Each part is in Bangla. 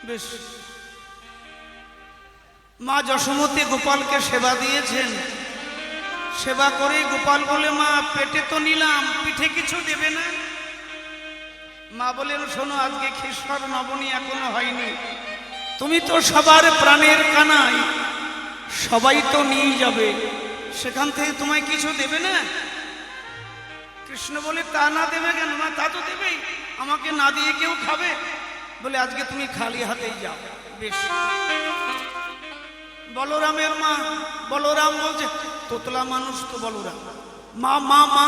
বেশ, মা যশোমতী গোপালকে সেবা দিয়েছেন। সেবা করে গোপাল বলে, মা পেটে তো নিলাম, পিঠে কিছু দেবে না? মা বলেন, শোনো, আজকে খ্রিস্টান নবমী এখনো হয়নি, তুমি তো সবার প্রাণের কানাই, সবাই তো নিয়ে যাবে, সেখান থেকে তোমায় কিছু দেবে না? কৃষ্ণ বলে, তা না দেবে কেন মা? তা তো দেবেই, আমাকে না দিয়ে কেউ খাবে? বলে, আজকে তুমি খালি হাতেই যাও। বেশ। বলরামের মা, বলরাম বলছে, তোতলা মানুষ তো বলরাম, মা মা মা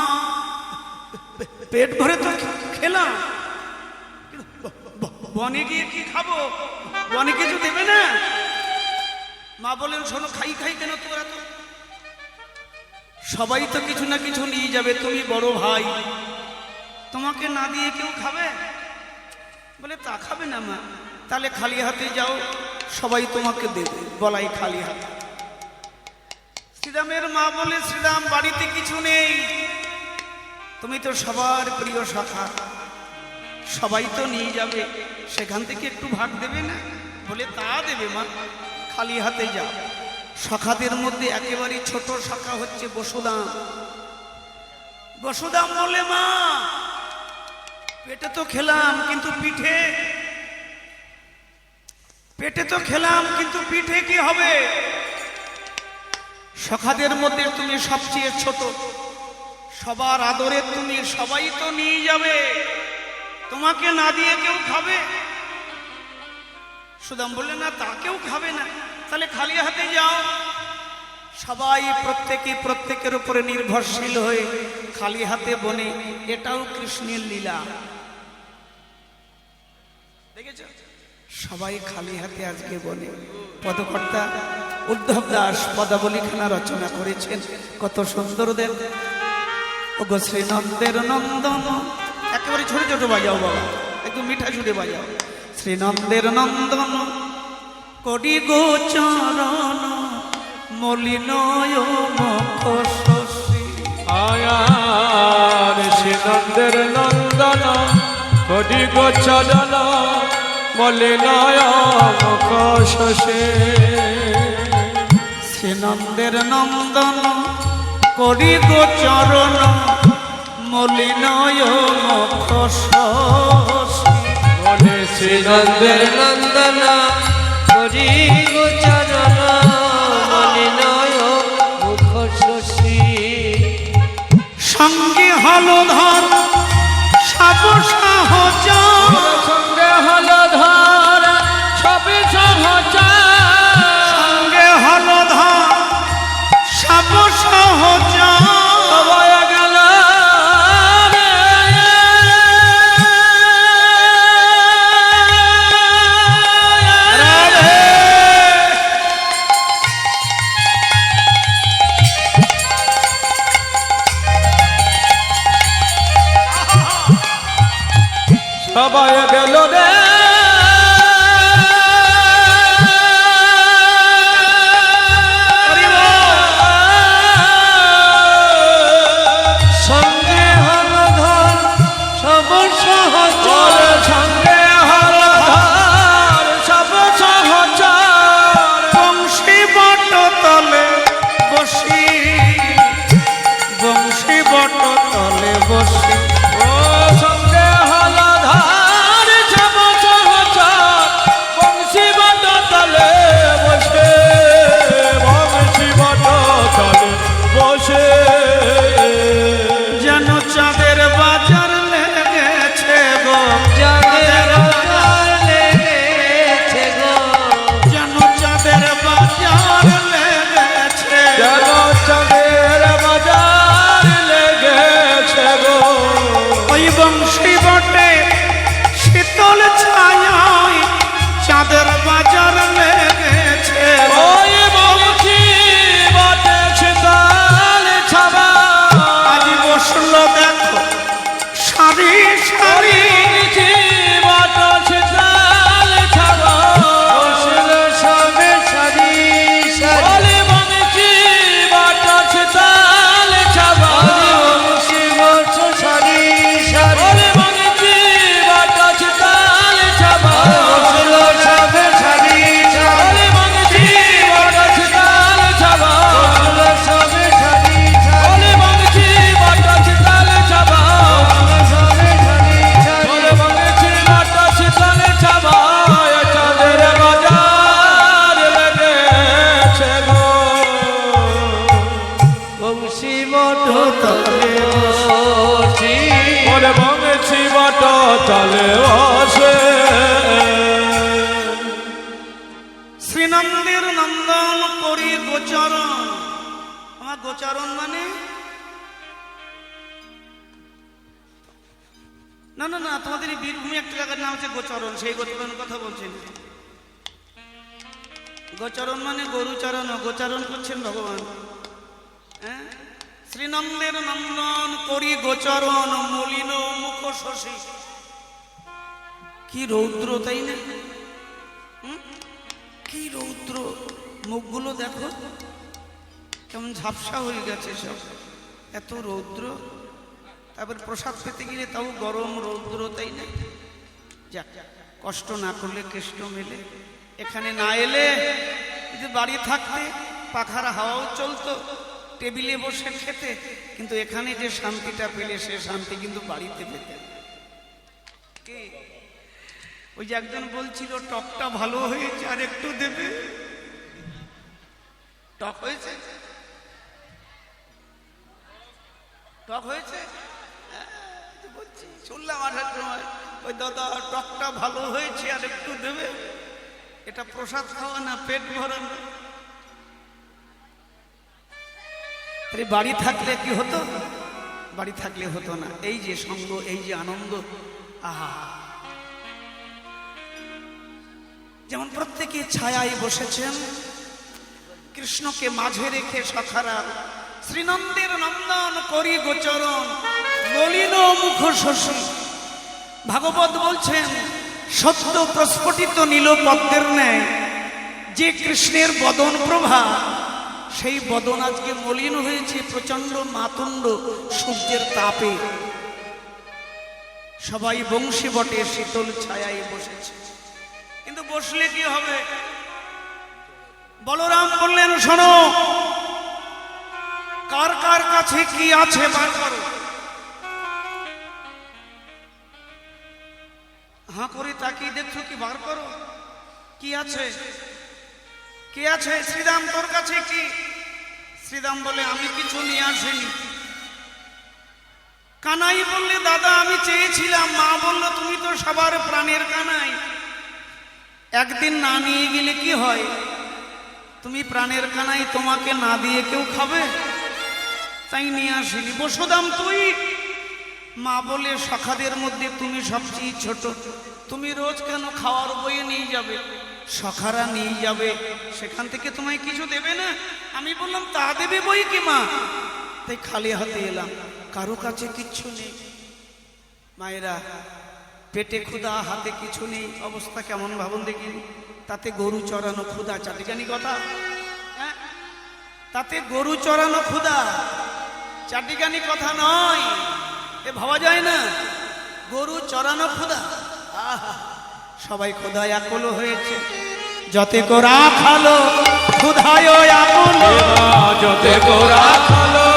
পেট ভরে তো খেলাম, বনে গিয়ে কি খাবো? বনে কিছু দেবে না? মা বলেন, শোনো, খাই খাই কেন তোরা? তো সবাই তো কিছু না কিছু নিয়ে যাবে, তুমি বড় ভাই, তোমাকে না দিয়ে কেউ খাবে? বলে, তা খাবে না মা, তাহলে খালি হাতে যাও, সবাই তোমাকে দেবে, বলাই খালি হাতে। শ্রীরামের মা বলে, শ্রীরাম, বাড়িতে কিছু নেই, তুমি তো সবার প্রিয় সখা, সবাই তো নিয়ে যাবে, সেখান থেকে একটু ভাগ দেবে না? বলে, তা দেবে মা, খালি হাতে যাও। সখাদের মধ্যে একেবারে ছোট সখা হচ্ছে বসুদাম। বসুদাম বলে, মা পেটে তো খেলাম, কিন্তু পিঠে, পেটে তো খেলাম, কিন্তু পিঠে কি হবে? সখাদের মধ্যে তুমি সবচেয়ে ছোট, সবার আদরে তুমি, সবাই তো নিয়ে যাবে, তোমাকে না দিয়ে কেউ খাবে? সুদাম বললে, না, তা কেউ খাবে না, তাহলে খালি হাতে যাও। সবাই প্রত্যেকে প্রত্যেকের উপরে নির্ভরশীল হয়ে খালি হাতে বনে, এটাও কৃষ্ণের লীলা। দেখেছ, সবাই খালি হাতে আজকে বনে। পদকর্তা উদ্ধব দাস পদাবলীখানা রচনা করেছেন, কত সুন্দর দেব। ওগো শ্রীনন্দের নন্দন, একেবারে ছোট ছোট বাজাও বাবা, একদম মিঠা সুরে বাজাও। শ্রীনন্দের নন্দন করি গোচরণ, মলিনয় মুখ শশী। আয়ার শ্রীনন্দের নন্দন করি গোচরণ, মলিনয় মুখ শশী। শ্রীনন্দের নন্দন করি গোচরণ, মলিনয় মুখ শশী। বলে, শ্রীনন্দের নন্দন করি গোচরণ, মলিনয় মুখ শশী। সঙ্গে হলধর সাব সহচর, সঙ্গে হলধর সবে সহচর, সঙ্গে হলধর সাব সহচর। সবাই গেল তালে বসে শ্রীনন্দের নন্দন করি গোচরণ। আমার গোচরণ মানে না না না, তোমাদের এই বীরভূমি একটা জায়গার নাম হচ্ছে গোচরণ, সেই গোচরণের কথা বলছেন। গোচরণ মানে গরুচরণ, গোচরণ করছেন ভগবান। হ্যাঁ, শ্রীনন্দের নন্দন করি গোচরণ, মলিন মুখ শশী। কি রৌদ্র, তাই না? কি রৌদ্র, মুখগুলো দেখো কেমন ঝাপসা হয়ে গেছে সব, এত রৌদ্র। তারপর প্রসাদ পেতে গেলে তাও গরম রৌদ্র, তাই না? যাক, কষ্ট না করলে কেষ্ট মেলে। এখানে না এলে যদি বাড়ি থাকতে পাখার হাওয়াও চলতো, টেবিলে বসে খেতে, কিন্তু এখানে যে শান্তিটা পেলে সে শান্তি কিন্তু বাড়িতে পেতে। কে ওই যে একজন বলছিল টকটা ভালো হয়েছে, আর একটু দেবে। টক হয়েছে, টক হয়েছে বলছি, শুনলাম আসার সময় ওই দাদা টকটা ভালো হয়েছে, আর একটু দেবে। এটা প্রসাদ খাওয়া না, পেট ভরা না। বাড়ি থাকলে কি হতো? বাড়ি থাকলে হতো না। এই যে সঙ্গ, এই যে আনন্দ, আহা। যেমন প্রত্যেকে ছায়ায় বসেছেন, কৃষ্ণকে মাঝে রেখে সখারা শ্রীনন্দের নন্দন করি গোচরণ, মলিন মুখ শশী। ভাগবত বলছেন, সত্য প্রস্ফুটিত নীল পদ্মের ন্যায় যে কৃষ্ণের বদন প্রভা, সেই বদন আজকে মলিন হয়েছে প্রচন্ড মাতণ্ড সূর্যের তাপে। সবাই বংশী বটে শীতল ছায়ায় বসেছে, কিন্তু বসলে কি হবে? বলরাম বললেন, শোনো, কার কার কাছে কি আছে বার করো। হাঁ করে তাকিয়ে দেখছো, কি বার করো, কি আছে, কি আছে? শ্রীরাম তোর কাছে কি? শ্রীরাম বলে, আমি কিছু নিয়ে আসিনি। কানাই বললে, দাদা আমি চেয়েছিলাম। মা বলল, তুমি তো সবার প্রাণের কানাই, একদিন না নিয়ে গেলে কি হয়? তুমি প্রাণের কানাই, তোমাকে না দিয়ে কেউ খাবে? তাই নিয়ে আসিনি। বসুদাম তুই? মা বলে, সখাদের মধ্যে তুমি সবচেয়ে ছোট, তুমি রোজ কেন খাওয়ার বইয়ে নিয়ে যাবে? সখারা নিয়ে যাবে, সেখান থেকে তোমায় কিছু দেবে না? আমি বললাম, তা দেবে বই কি মা? তাই খালি হাতে এলাম, কারো কাছে কিচ্ছু নেই। মায়েরা, পেটে ক্ষুধা, হাতে কিছু নেই, অবস্থা কেমন ভাবুন দেখি। তাতে গরু চড়ানো ক্ষুধা, চাটিখানি কথা। হ্যাঁ, তাতে গরু চড়ানো ক্ষুধা, চাটিখানি কথা নয়, এ ভাবা যায় না। গরু চড়ানো ক্ষুধা, আহা, সবাই ক্ষুধায় আকুল হয়েছে। যতে গোরা খালো ক্ষুধায় আকুল, যতে গোরা খালো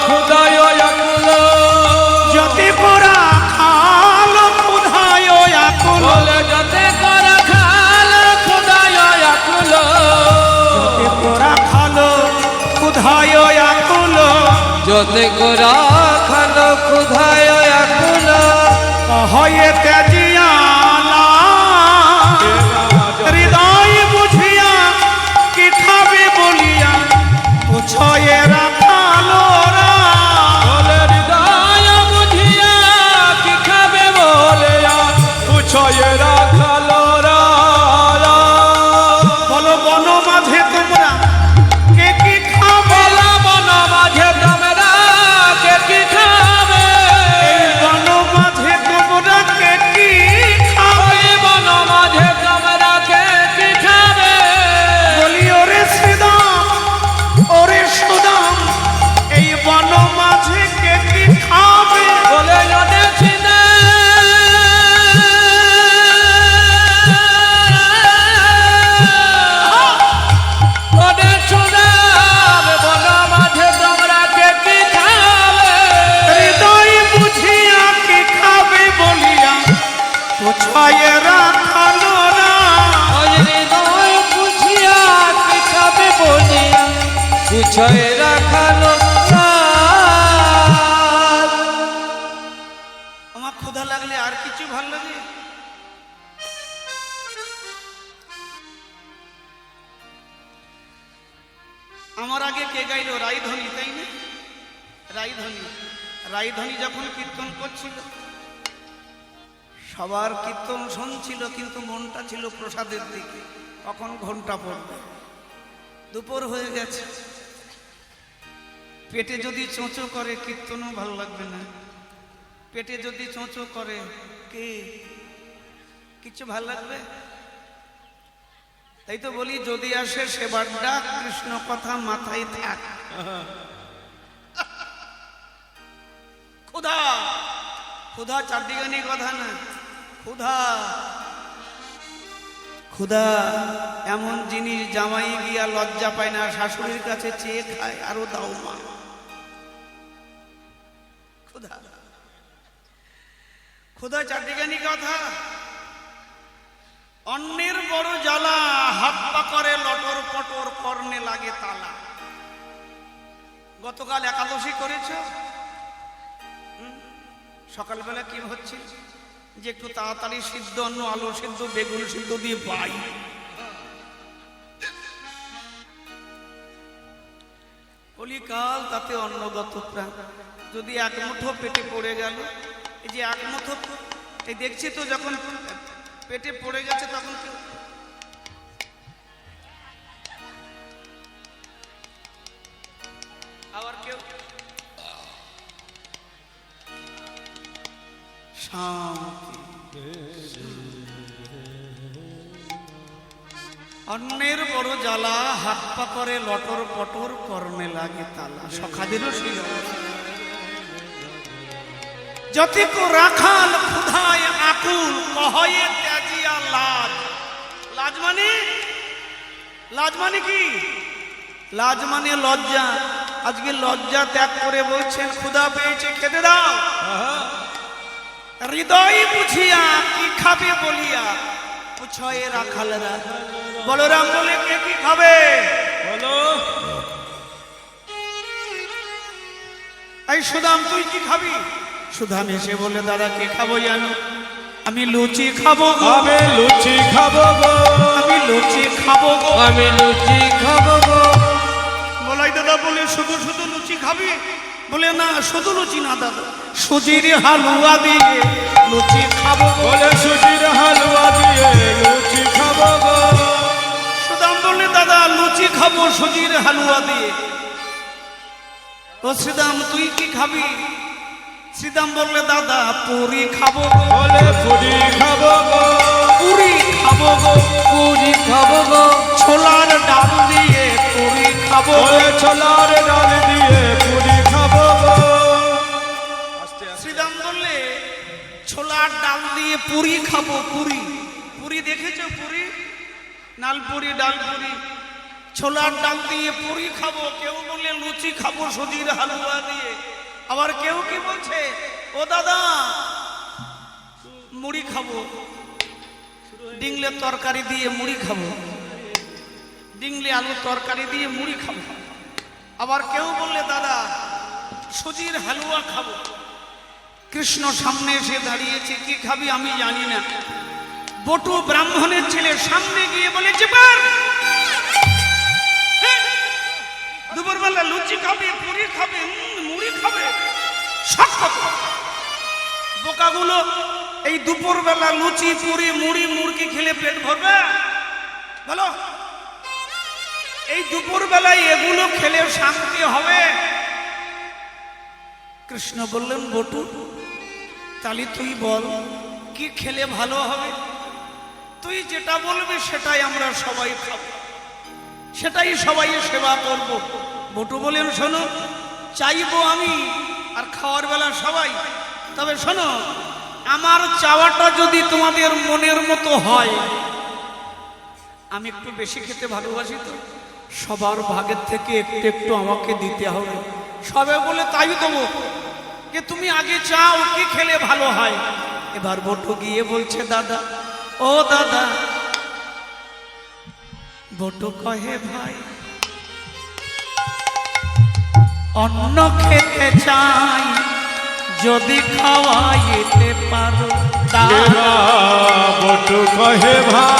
ক্ষুধায় আকুল, যতে গোরা খালো ক্ষুধায় আকুল, যতে গোরা খালো ক্ষুধায় আকুল, যতে গোরা খালো ক্ষুধায় আকুল, যতে গোরা খালো ক্ষুধায় আকুল, কহয়ে তেজিয়ালা হৃদয় বুঝিয়া কি খাবে বলিয়া পুছয়ে রাখালো রা। হৃদয় বুঝিয়া কি খাবে বলিয়া পুছয়ে রাখালো রা। বলো বন মাঝে তোমরা কে কি খাবে? বন মাঝে তোমরা কে কি খাবে? এই বন মাঝে তোমরা কে কি খাবে? বন মাঝে তোমরা কে কি খাবে? বলি ওরে শ্রীদাম, ওরে সুদাম, এই বন মাঝে কে কি খাবে? বলে যদি চিনে ওদের শোনাবে, বন মাঝে তোমরা কে কি খাবে? হৃদয় বুঝিয়া কি খাবে বলিয়া পুছয়ে রাখালো না। ওই হৃদয় বুঝিয়া কি খাবে বলিয়া পুছয়ে রাখালো না। আমার ক্ষুধা লাগলে আর কিছু ভালো আমার আগে কে গাইলো? রাইধনী, তাই না? রাইধনী। রাইধনী যখন কীর্তন করছিল, সবার কীর্তন শুনছিল, কিন্তু মনটা ছিল প্রসাদের দিকে। কখন ঘন্টা পড়বে, দুপুর হয়ে গেছে। পেটে যদি চোঁচো করে কীর্তনও ভালো লাগবে না। পেটে যদি চোঁচো করে কে কিছু ভালো লাগবে? তাই তো বলি, যদি আসে সেবার ডাক, কৃষ্ণ কথা মাথায় থাক। ক্ষুধা, ক্ষুধা চারদিগানি কথা না, ক্ষুধা। ক্ষুধা এমন জিনিস, জামাই গিয়া লজ্জা পায় না, শাশুড়ির কাছে চেয়ে খায়, আরো দাও মা। ক্ষুধা, ক্ষুধা চারদিগানি কথা। অন্যের বড় জ্বালা, হাত পা করে লটর পটর, কর্ণে লাগে তালা। গতকাল একাদশী করেছ, সকালবেলা কি হচ্ছে যে একটু তাড়াতাড়ি সিদ্ধ অন্ন, আলু সিদ্ধ, বেগুন সিদ্ধ দিয়ে পাই। কলিকাল তাতে অন্নগত প্রাণ। যদি এক মুঠো পেটে পড়ে গেল, এই যে এক মুঠো, এই দেখছি তো যখন পেটে পড়ে গেছে তখন কেউ আবার কেউ শান্তি। অন্যের বড় জ্বালা, হাত পা করে লটর পটর, কর্ণে লাগে তালা। সখাদেরও সেই অবস্থা। যতিক রাখাল ক্ষুধায় আকুল, কহয়ে ত্যাজিয়া লাজ। লাজ মানে, লাজ মানে কি? লাজ মানে লজ্জা। আজকে লজ্জা ত্যাগ করে বলছেন ক্ষুধা পেয়েছে, খেতে দাও। হৃদয় বুঝিয়া কি খাবে বলিয়া পুছয়ে রাখালরা। বলরাম বলে, কে কি খাবে বলো? এই সুদাম, তুই কি খাবি? সুদাম এসে বলে, দাদা কে খাবো জানো? আমি লুচি খাবো গো। আমি লুচি খাবো গো। আমি লুচি খাবো গো। আমি লুচি খাবো গো। বলাই দাদা বলে, শুধু শুধু লুচি খাবি? বলে, না শুধু লুচি না দাদা, সুজির হালুয়া দিয়ে লুচি খাবো। বলে, সুজির হালুয়া দিয়ে লুচি খাবো গো। সুদাম বলে, দাদা লুচি খাবো সুজির হালুয়া দিয়ে। ও শ্রীদাম, তুই কি খাবি? শ্রীদাম বললে, দাদা পুরি খাবো। বলে, পুরি খাবো গো। পুরি খাবো গো। পুরি খাবো গো। ছোলার ডাল দিয়ে পুরি খাবো। বলে, ছোলার ডাল দিয়ে পুরি খাবো গো। শ্রীদাম বললে, ছোলার ডাল দিয়ে পুরি খাবো। পুরি, পুরি দেখেছো? পুরি, নালপুরি, ডালপুরি। ছোলার ডাল দিয়ে পুরি খাবো। কেউ বললে লুচি খাবো সুজির হালুয়া দিয়ে। আবার কেউ কি বলছে, ও দাদা মুড়ি খাবো, ডিংলের তরকারি দিয়ে মুড়ি খাবো, ডিংলি আলুর তরকারি দিয়ে মুড়ি খাবো। আবার কেউ বললে, দাদা সুজির হালুয়া খাবো। কৃষ্ণ সামনে এসে দাঁড়িয়েছে, কি খাবি আমি জানি না। বটু ব্রাহ্মণের ছেলে সামনে গিয়ে বলে, চেপার, দুপুরবেলা লুচি খাবে, পুরি খাবে, মুড়ি খাবে, সব কথা। বোকাগুলো, এই দুপুরবেলা লুচি পুরি মুড়ি মুরগি খেলে পেট ভরবে? বলো, এই দুপুরবেলায় এগুলো খেলে শান্তি হবে? কৃষ্ণ বললেন, বটু তাহলে তুই বল কি খেলে ভালো হবে? তুই যেটা বলবি সেটাই আমরা সবাই খাবো, সেটাই সবাই সেবা করব। বটু বলেন, শোনো, চাইবো আমি আর খাওয়ার বেলা সবাই। তবে শোনো, আমার চাওয়াটা যদি তোমাদের মনের মতো হয়, আমি একটু বেশি খেতে ভালোবাসি, তো সবার ভাগের থেকে একটু একটু আমাকে দিতে হবে। সবে বলে, তাই দেবো, যে তুমি আগে চাও কি খেলে ভালো হয়। এবার বটু গিয়ে বলছে, দাদা, ও দাদা। বটু কহে, ভাই অন্ন খেতে চাই, যদি খাওয়াইতে পারো। বটু কহে, ভাই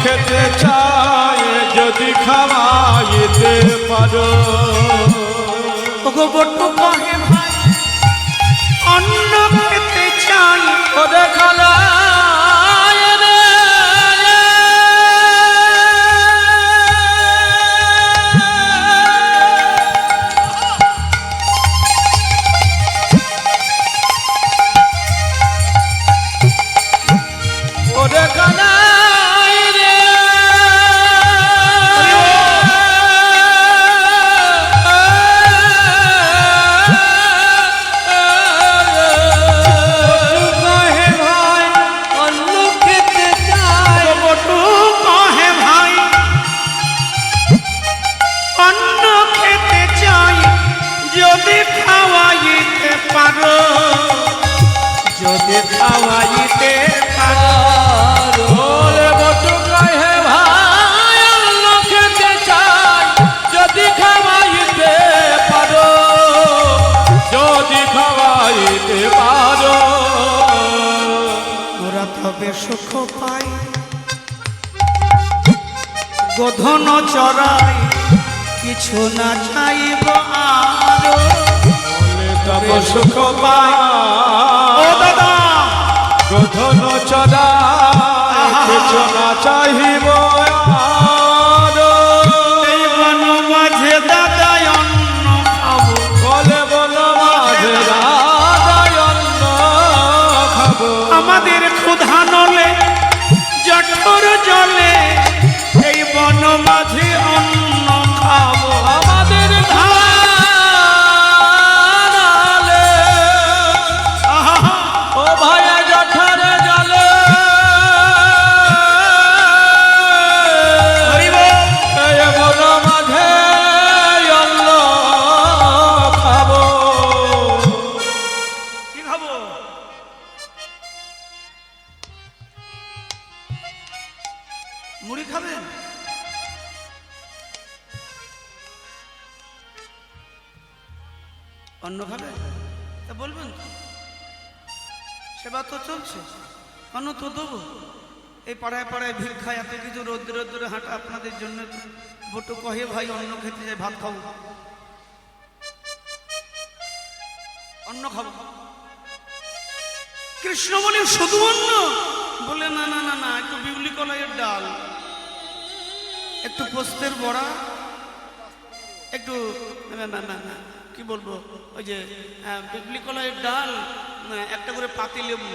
খেতে চাই যদি খাওয়াইতে পারো। ওগো বটু কহে ভাই অন্ন খেতে চাই ওরে খালায় রে ওরে খালায় রে যদি খাওয়াইতে পারো। ওরে বটু কহে ভাই অন্ন খেতে চাই যদি খাওয়াইতে পারো, যদি খাওয়াইতে পারো। ওরা তবে সুখ পাই গোধন চড়াই কিছু না চাইব আরো। তব সুখ পাই ও দাদা গোধন চড়াই কিছু না চাহিব আরো। এই বন মাঝে দাদা অন্ন খাবো বলে বলো মাঝে রাধায় অন্ন খাবো। আমাদের ক্ষুধা নলে জঠর জলে এই বন মাঝে অন্ন খাবো। আমাদের ধারালে ও ভাইয়া জঠরে জলে এই বন মাঝে অন্ন খাবো। কি খাবো? মুড়ি খাবেন? অন্ন খাবে? তা বলবেন তো, সেবা তো চলছে, অন্ন তো দেবো। এই পাড়ায় পাড়ায় ভিক্ষা এত কিছু রোদ্রে রোদ্রে হাঁটা আপনাদের জন্য। বটু কহে ভাই অন্ন খেতে যাই, ভাত খাবো, অন্ন খাবো। কৃষ্ণ বলে শুধু অন্ন? বলে না না না না, একটু বিউলি কলাইয়ের ডাল, একটু পোস্তের বড়া, একটু না না না না কি বলবো ওই যে বিউলি কলাইয়ের ডাল, একটা করে পাতি লেবু,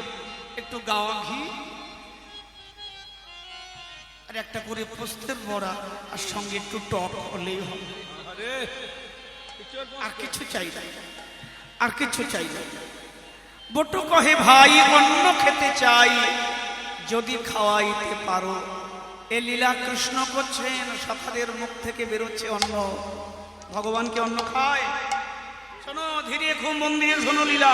একটু গাওয়া ঘি, আর একটা করে পোস্তের বড়া, আর সঙ্গে একটু টক হলেই হবে। আর কিছু চাই না, আর কিছু চাই না। বটু কহে ভাই অন্ন খেতে চাই যদি খাওয়াইতে পারো। এ লীলা কৃষ্ণ করছেন, সখাদের মুখ থেকে বেরোচ্ছে অন্ন। ভগবানকে অন্ন খায়? শোনো, ধীরে খুব মন দিয়ে শোনো লীলা।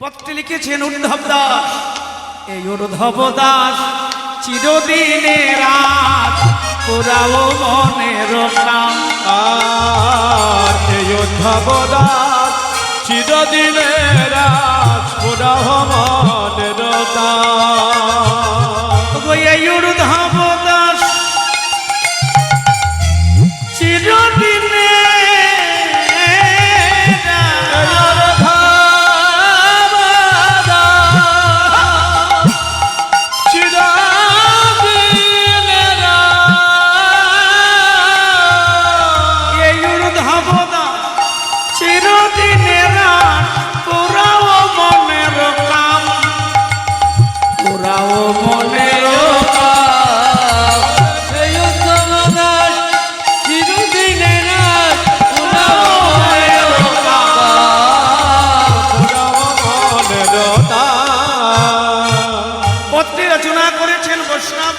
পত্রে লিখেছেন উদ্ধব দাস। এই উদ্ধব দাস চিরদিনের রাত পুরাও মনের কাম। আর এই উদ্ধব দাস চিরদিনের রাজ পুরাহ মনের কাম। এই উদ্ধব দাস চিরদিনের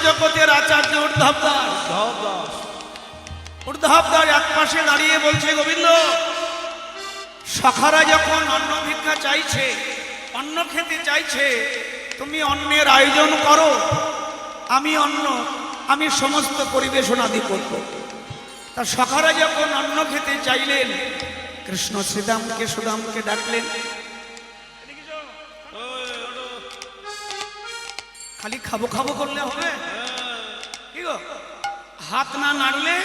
জগতের আচার্য উদ্ধব দাস। উদ্ধব দাস এক পাশে দাঁড়িয়ে বলছে, গোবিন্দ, সখারা যখন অন্ন ভিক্ষা চাইছে, অন্ন খেতে চাইছে, তুমি অন্নের আয়োজন করো, আমি সমস্ত পরিবেশনাদি করব। তা সখারা যখন অন্ন খেতে চাইলেন, কৃষ্ণ শ্রীদামকে সুদামকে ডাকলেন, খালি খাবো খাবো করলে হবে? কি গো, হাত না নাড়লে,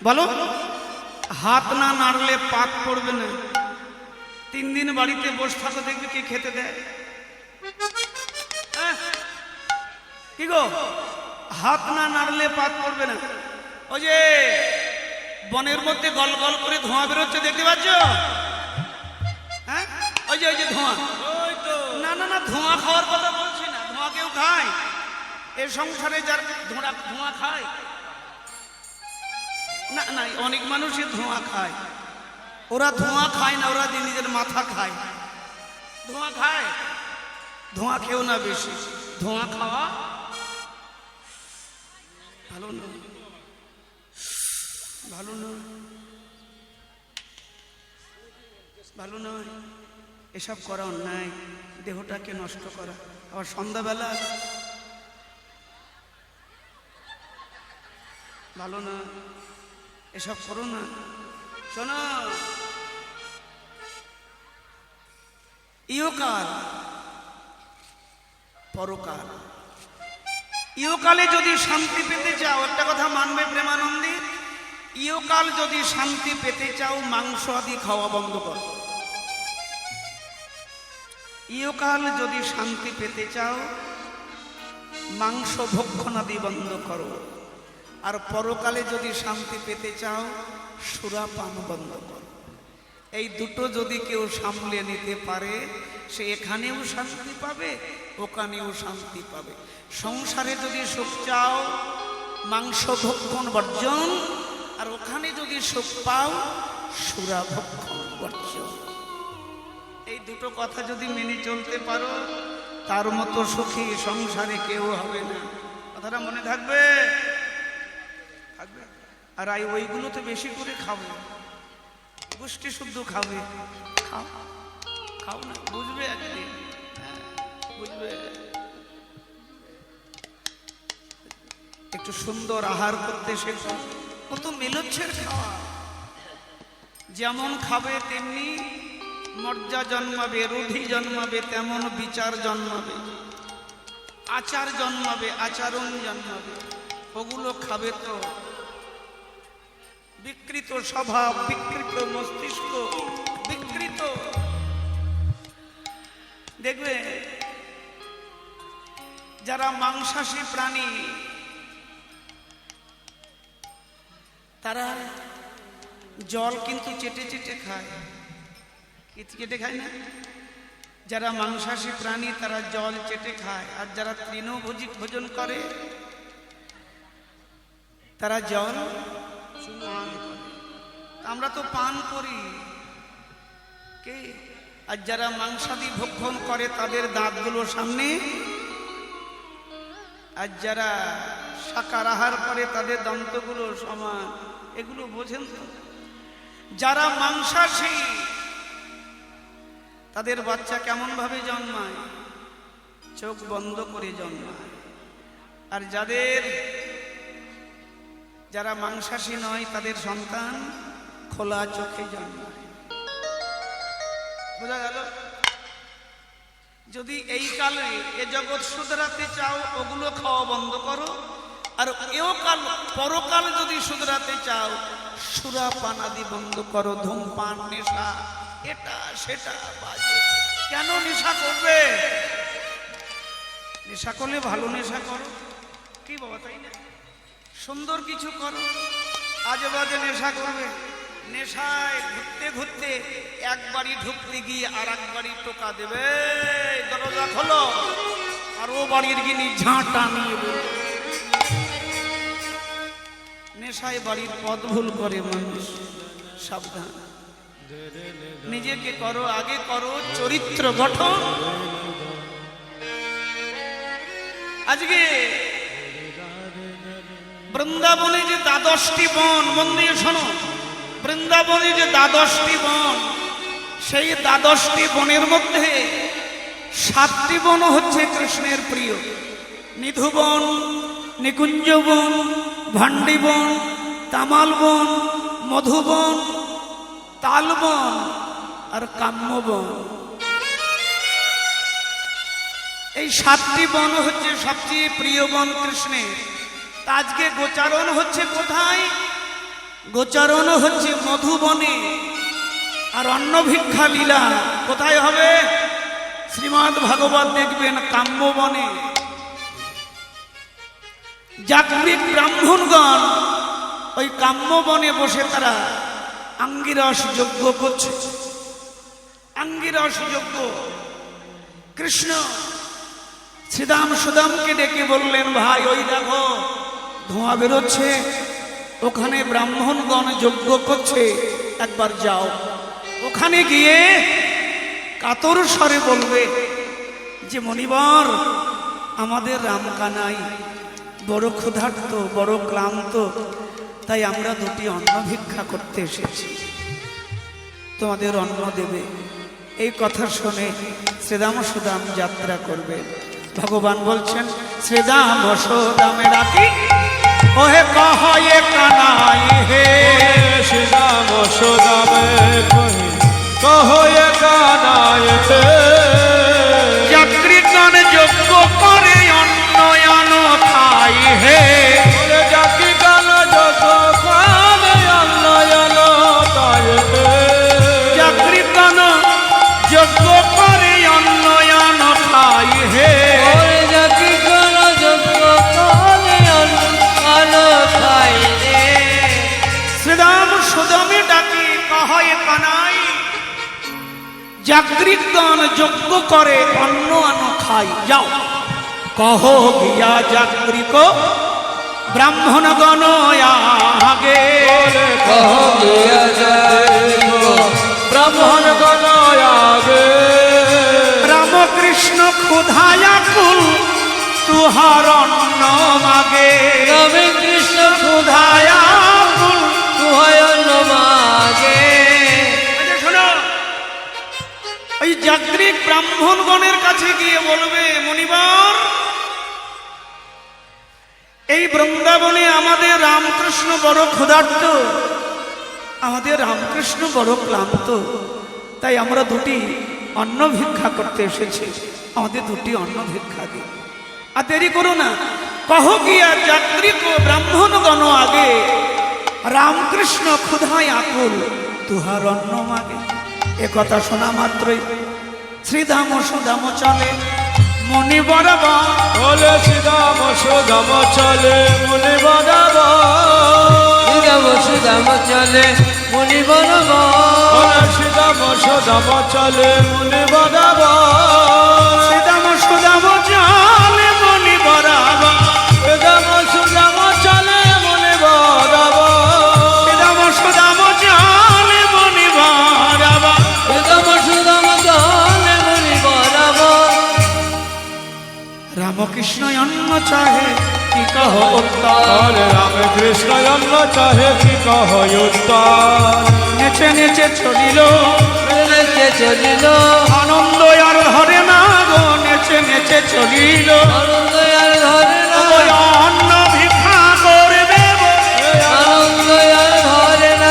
বলো, হাত না নাড়লে পাক পড়বে না। 3 দিন বাড়িতে বসে থাকো, দেখবে কে খেতে দেয়? কি গো, হাত না নাড়লে পাক পড়বে না। ওই যে বনের মধ্যে গল গল করে ধোঁয়া বেরোচ্ছে, দেখতে পাচ্ছ? হ্যাঁ, ওই যে ধোঁয়া। না না না, ধোঁয়া খাওয়ার কথা বলছি না। ধোঁয়া কেউ খায়? এই সংসারে যার ধোঁয়া খায় না, না, অনেক মানুষই ধোঁয়া খায়। ওরা ধোঁয়া খায় না, ওরা নিজের মাথা খায়। ধোঁয়া খায়? ধোঁয়া খেও না বেশি। ধোঁয়া খাওয়া ভালো না, ভালো নয়, ভালো নয়। এসব করা অন্যায়, দেহটাকে নষ্ট করা। আবার সন্ধ্যাবেলা ভালো না, এসব করো না। শোনো, ইহকাল পরকাল, ইহকালে যদি শান্তি পেতে চাও, একটা কথা মানবে প্রেমানন্দী, ইহকাল যদি শান্তি পেতে চাও, মাংস আদি খাওয়া বন্ধ করো। ইহকাল যদি শান্তি পেতে চাও, মাংস ভক্ষণ আদি বন্ধ করো। আর পরকালে যদি শান্তি পেতে চাও, সুরাপান বন্ধ করো। এই দুটো যদি কেউ সামলে নিতে পারে, সে এখানেও শান্তি পাবে, ওখানেও শান্তি পাবে। সংসারে যদি সুখ চাও, মাংস ভক্ষণ বর্জন, আর ওখানে যদি সুখ পাও, সুরা ভক্ষণ বর্জন। এই দুটো কথা যদি মেনে চলতে পারো, তার মতো সুখী সংসারে কেউ হবে না। কথাটা মনে থাকবে? থাকবে। আর ওইগুলো তো বেশি করে খাবে, গোষ্ঠী শুদ্ধ খাবে। খাও, খাও না, বুঝবে একদিন, বুঝবে। একটু সুন্দর আহার করতে শেখো। কত মেলোচ্ছের খাওয়া, যেমন খাবে তেমনি মর্যাদা জন্মাবে, রুধি জন্মাবে, তেমন বিচার জন্মাবে, আচার জন্মাবে, আচরণ জন্মাবে। ওগুলো খাবে তো বিকৃত স্বভাব, বিকৃত মস্তিষ্ক, বিকৃত। দেখবে যারা মাংসাশী প্রাণী, তারা জল কিন্তু চেটে চেটে খায়। চেটে খায় না? যারা মাংসাশী প্রাণী তারা জল চেটে খায়। আর যারা তৃণভোজী ভোজন করে তারা জল পান করে। আমরা তো পান করি কে? আর যারা মাংসাদি ভক্ষণ করে তাদের দাঁতগুলো সামনে, আর যারা শাকার আহার করে তাদের দন্তগুলো সমান। এগুলো বোঝেন তো? যারা মাংসাশী তাদের বাচ্চা কেমন ভাবে জন্মায়? চোখ বন্ধ করে জন্মায়। আর যারা মাংসাশী নয় তাদের সন্তান খোলা চোখে জন্মায়। বোঝা গেল? যদি এই কালে এ জগৎ শুধরাতে চাও, ওগুলো খাওয়া বন্ধ করো। আর এও কাল পরকাল যদি শুধরাতে চাও, সুরাপান আদি বন্ধ করো। ধূমপান, নেশা, এটা সেটা বাজে। কেন নেশা করবে? নেশা করলে ভালো নেশা করো। কি বাবা, তাই না? সুন্দর কিছু করো। আজে বাজে নেশা করবে? নেশায় ঘুরতে ঘুরতে এক বাড়ি ঢুকতে গিয়ে আর এক বাড়ি টোকা দেবে, দরজা খোলো, আর ও বাড়ির গিনি ঝাঁটা নিয়ে বলবে। নেশায় বাড়ির পথ ভুল করে মানুষ। সাবধান, নিজেকে করো, আগে করো চরিত্র গঠন। আজকে বৃন্দাবনে যে 12টি বন, মন দিয়ে শোনো, বৃন্দাবনে যে 12টি বন, সেই 12টি বনের মধ্যে 7টি বন হচ্ছে কৃষ্ণের প্রিয়। নিধুবন, নিকুঞ্জবন, ভান্ডিবন, তামালবন, মধুবন, তালবন আর কাম্যবন। এই 7টি বন হচ্ছে সবচেয়ে প্রিয় বন কৃষ্ণের। তা আজকে গোচারণ হচ্ছে কোথায়? গোচারণ হচ্ছে মধুবনে। আর অন্ন ভিক্ষা লীলা কোথায় হবে? শ্রীমদ্ ভাগবত দেখবেন কাম্যবনে। যাজ্ঞিক ব্রাহ্মণগণ ওই কাম্যবনে বসে তারা আঙ্গিরস যজ্ঞ করছে। আঙ্গিরস যজ্ঞ। কৃষ্ণ শ্রীদাম সুদামকে ডেকে বললেন, ভাই ওই দেখো ধোঁয়া বেরোচ্ছে, ওখানে ব্রাহ্মণগণ যজ্ঞ করছে, একবার যাও। ওখানে গিয়ে কাতর স্বরে বলবে যে মণিবর, আমাদের রামকানাই বড় ক্ষুধার্ত, বড় ক্লান্ত, তাই আমরা 2টি অন্ন ভিক্ষা করতে এসেছি, তোমাদের অন্ন দেবে। এই কথা শুনে শ্রীদাম সুদাম যাত্রা করবে। ভগবান বলছেন, শ্রীদাম সুদামে ডাকি ওহে কহে কানাই হে। শ্রীরাম সুদামে কহে কহে কানায় হে। যাত্রীগণ যজ্ঞ করে অন্নয়ান খাই হে। জাতি গান যত কালে অন্নয়ন তায় হে। যাত্রীগণ যজ্ঞ করে অন্নয়ান খাই হে। জাতি গান যত কালে অন্নয়ন তায় হে। শ্রীরাম সুদামে ডাকি কহে কানাই, যাত্রীগণ যজ্ঞ করে অন্ন আন খাই, যাও কহ গিয়া যাত্রীক ব্রাহ্মণগণ আগে। কহ গিয়া যাত্রীক ব্রাহ্মণগণ আগে। রামকৃষ্ণ ক্ষুধায়া কুল তুহার অন্ন মাগে। রামে কৃষ্ণ ক্ষুধায়া কুল তুহায় অন্ন মাগে। শোনো, ওই যাত্রিক ব্রাহ্মণগণের কাছে গিয়ে বলবে, মণিবর, এই বৃন্দাবনে আমাদের রামকৃষ্ণ বড় ক্ষুধার্ত, আমাদের রামকৃষ্ণ বড় ক্লান্ত, তাই আমরা 2টি অন্ন ভিক্ষা করতে এসেছি, আমাদের 2টি অন্ন ভিক্ষা দিই। আর দেরি করো না, কহ গিয়া যাত্রিক ব্রাহ্মণগণ আগে। রামকৃষ্ণ ক্ষুধায় আকুল তুহার অন্ন মাগে। এ কথা শোনা মাত্রই শ্রীদাম সুদাম চলে মনি বরাবর। বলে শ্রীরাম সুদাম চলে মুনি বরাবর। শ্রীরাম সুদাম চলে মুনি বরাবর। বলে শ্রীরাম সুদাম চলে মুনি বরাবর। শ্রীদাম সুদাম চলে মনি বরাবর। শ্রীরাম সুদাম চলে মুনি বরাবর। শ্রীদাম সুদাম চলে মনি বরাবর। শ্রীরাম সুদাম চলে মুনি বরাবর। রামকৃষ্ণ অন্ন চাহে কি কহ উত্তর। রাম কৃষ্ণ অন্ন চাহে কি কহ উত্তর। নেচে নেচে চলিল নেচে চলিল আনন্দ আর ধরে না গো। নেচে নেচে চলিল আনন্দ আর ধরে না। ওই অন্ন ভিক্ষা করবে বলে। আনন্দ আর ধরে না।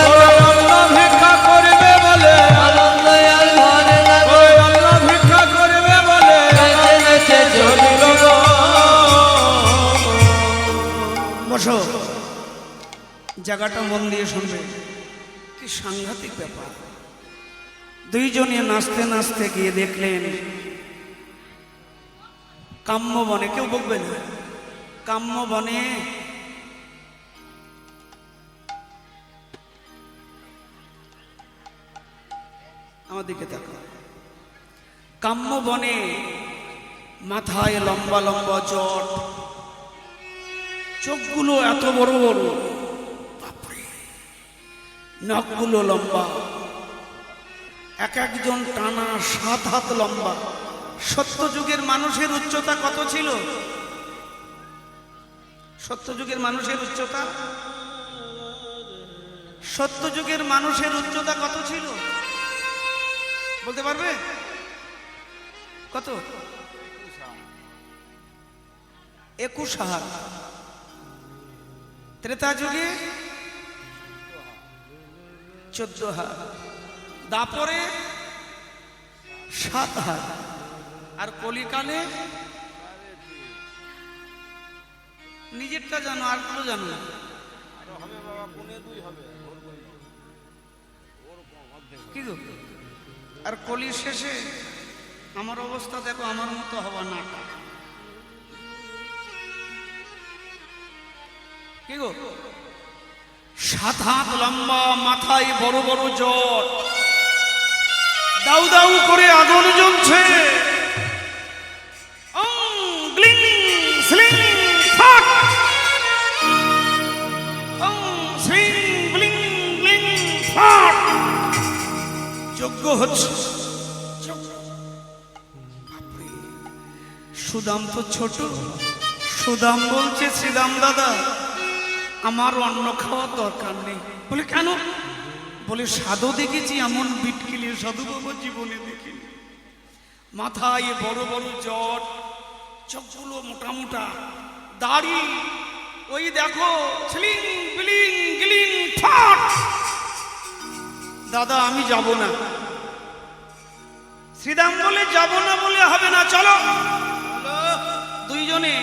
অন্ন ভিক্ষা করবে বলে। আনন্দ আর ধরে না। অন্ন ভিক্ষা করবে বলে। নেচে নেচে চলিল। বসো, জায়গাটা মন দিয়ে শুনবে, কি সাংঘাতিক ব্যাপার। 2 জনে নাচতে নাচতে গিয়ে দেখলেন কাম্যবনে, কেউ বকবে না, কাম্যবনে আমার দিকে তাকাও। কাম্যবনে মাথায় লম্বা লম্বা জট, চোখগুলো এত বড় বড়, বাপরে, নখগুলো লম্বা, এক একজন টানা 7 হাত লম্বা। সত্যযুগের মানুষের উচ্চতা কত ছিল? সত্যযুগের মানুষের উচ্চতা, সত্যযুগের মানুষের উচ্চতা কত ছিল বলতে পারবে? কত? 21 হাত। ত্রেতা যুগে 14 হাত, দাপরে 7 হাত, আর কলিকালে নিজেরটা জানো, আর গুলো জানো না। কি গো, আর কলির শেষে আমার অবস্থা দেখো, আমার মতো হওয়া না। কি গো, 7 হাত লম্বা, মাথায় বড় বড় জট, দাউ দাউ করে আগুন জ্বলছে। গ্লিং স্লিং ফাট, স্লিং গ্লিং গ্লিং ফাট, যজ্ঞ হচ্ছে। বাপরে, সুদাম তো ছোট। সুদাম বলছে, শ্রীদাম দাদা আমার অন্ন খাওয়ার দরকার নেই। বলে কেন? বলে সাধু দেখেছি, এমন বিটকিলি সাধু বাবা জীবনে দেখিনি। মাথায় বড় বড় জট, চোখগুলো মোটা মোটা, দাড়ি ওই দেখো স্লিং বিলিং গিলিং ফাট। দাদা আমি যাব না। শ্রীদাম বলে যাব না বলে হবে না, চলো। দুইজনে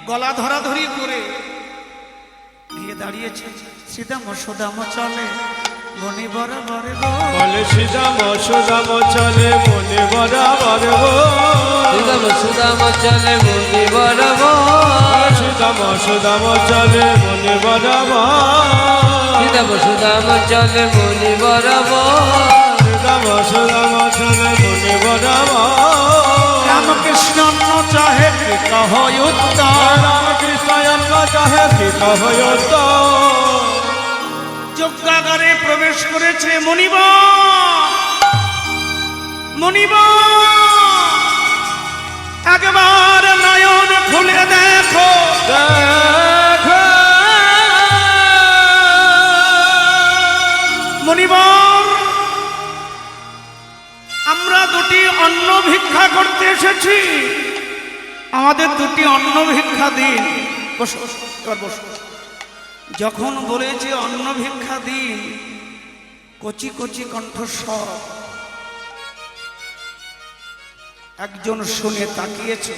গলা ধরাধরি করে গিয়ে দাঁড়িয়েছে। শ্রীদাম সুদাম চলে মনে বরাবর গো, বলে শ্রীদাম সুদাম চলে মনে বরাবর গো, শ্রীদাম সুদাম চলে মনে বরাবর, শ্রীদাম সুদাম চলে মনে বরাবর, শ্রীদাম সুদাম চলে মনে বরাবর, শ্রীদাম সুদাম চলে মনে বরাবর। রামকৃষ্ণ চাহে পিতা হয় উত্তম, রামকৃষ্ণ চাহে পিতা হয় উত্তম। যজ্ঞাগারে প্রবেশ করেছে মনিব। মনিব একবার নয়ন খুলে দেখো, দেখো মনিব আমরা দুটি অন্ন ভিক্ষা করতে এসেছি, আমাদের দুটি অন্ন ভিক্ষা দিন। বসো, এবার বসো। যখন বলেছে অন্ন ভিক্ষা দিন, কচি কচি কণ্ঠস্বর একজন শুনে তাকিয়েছে।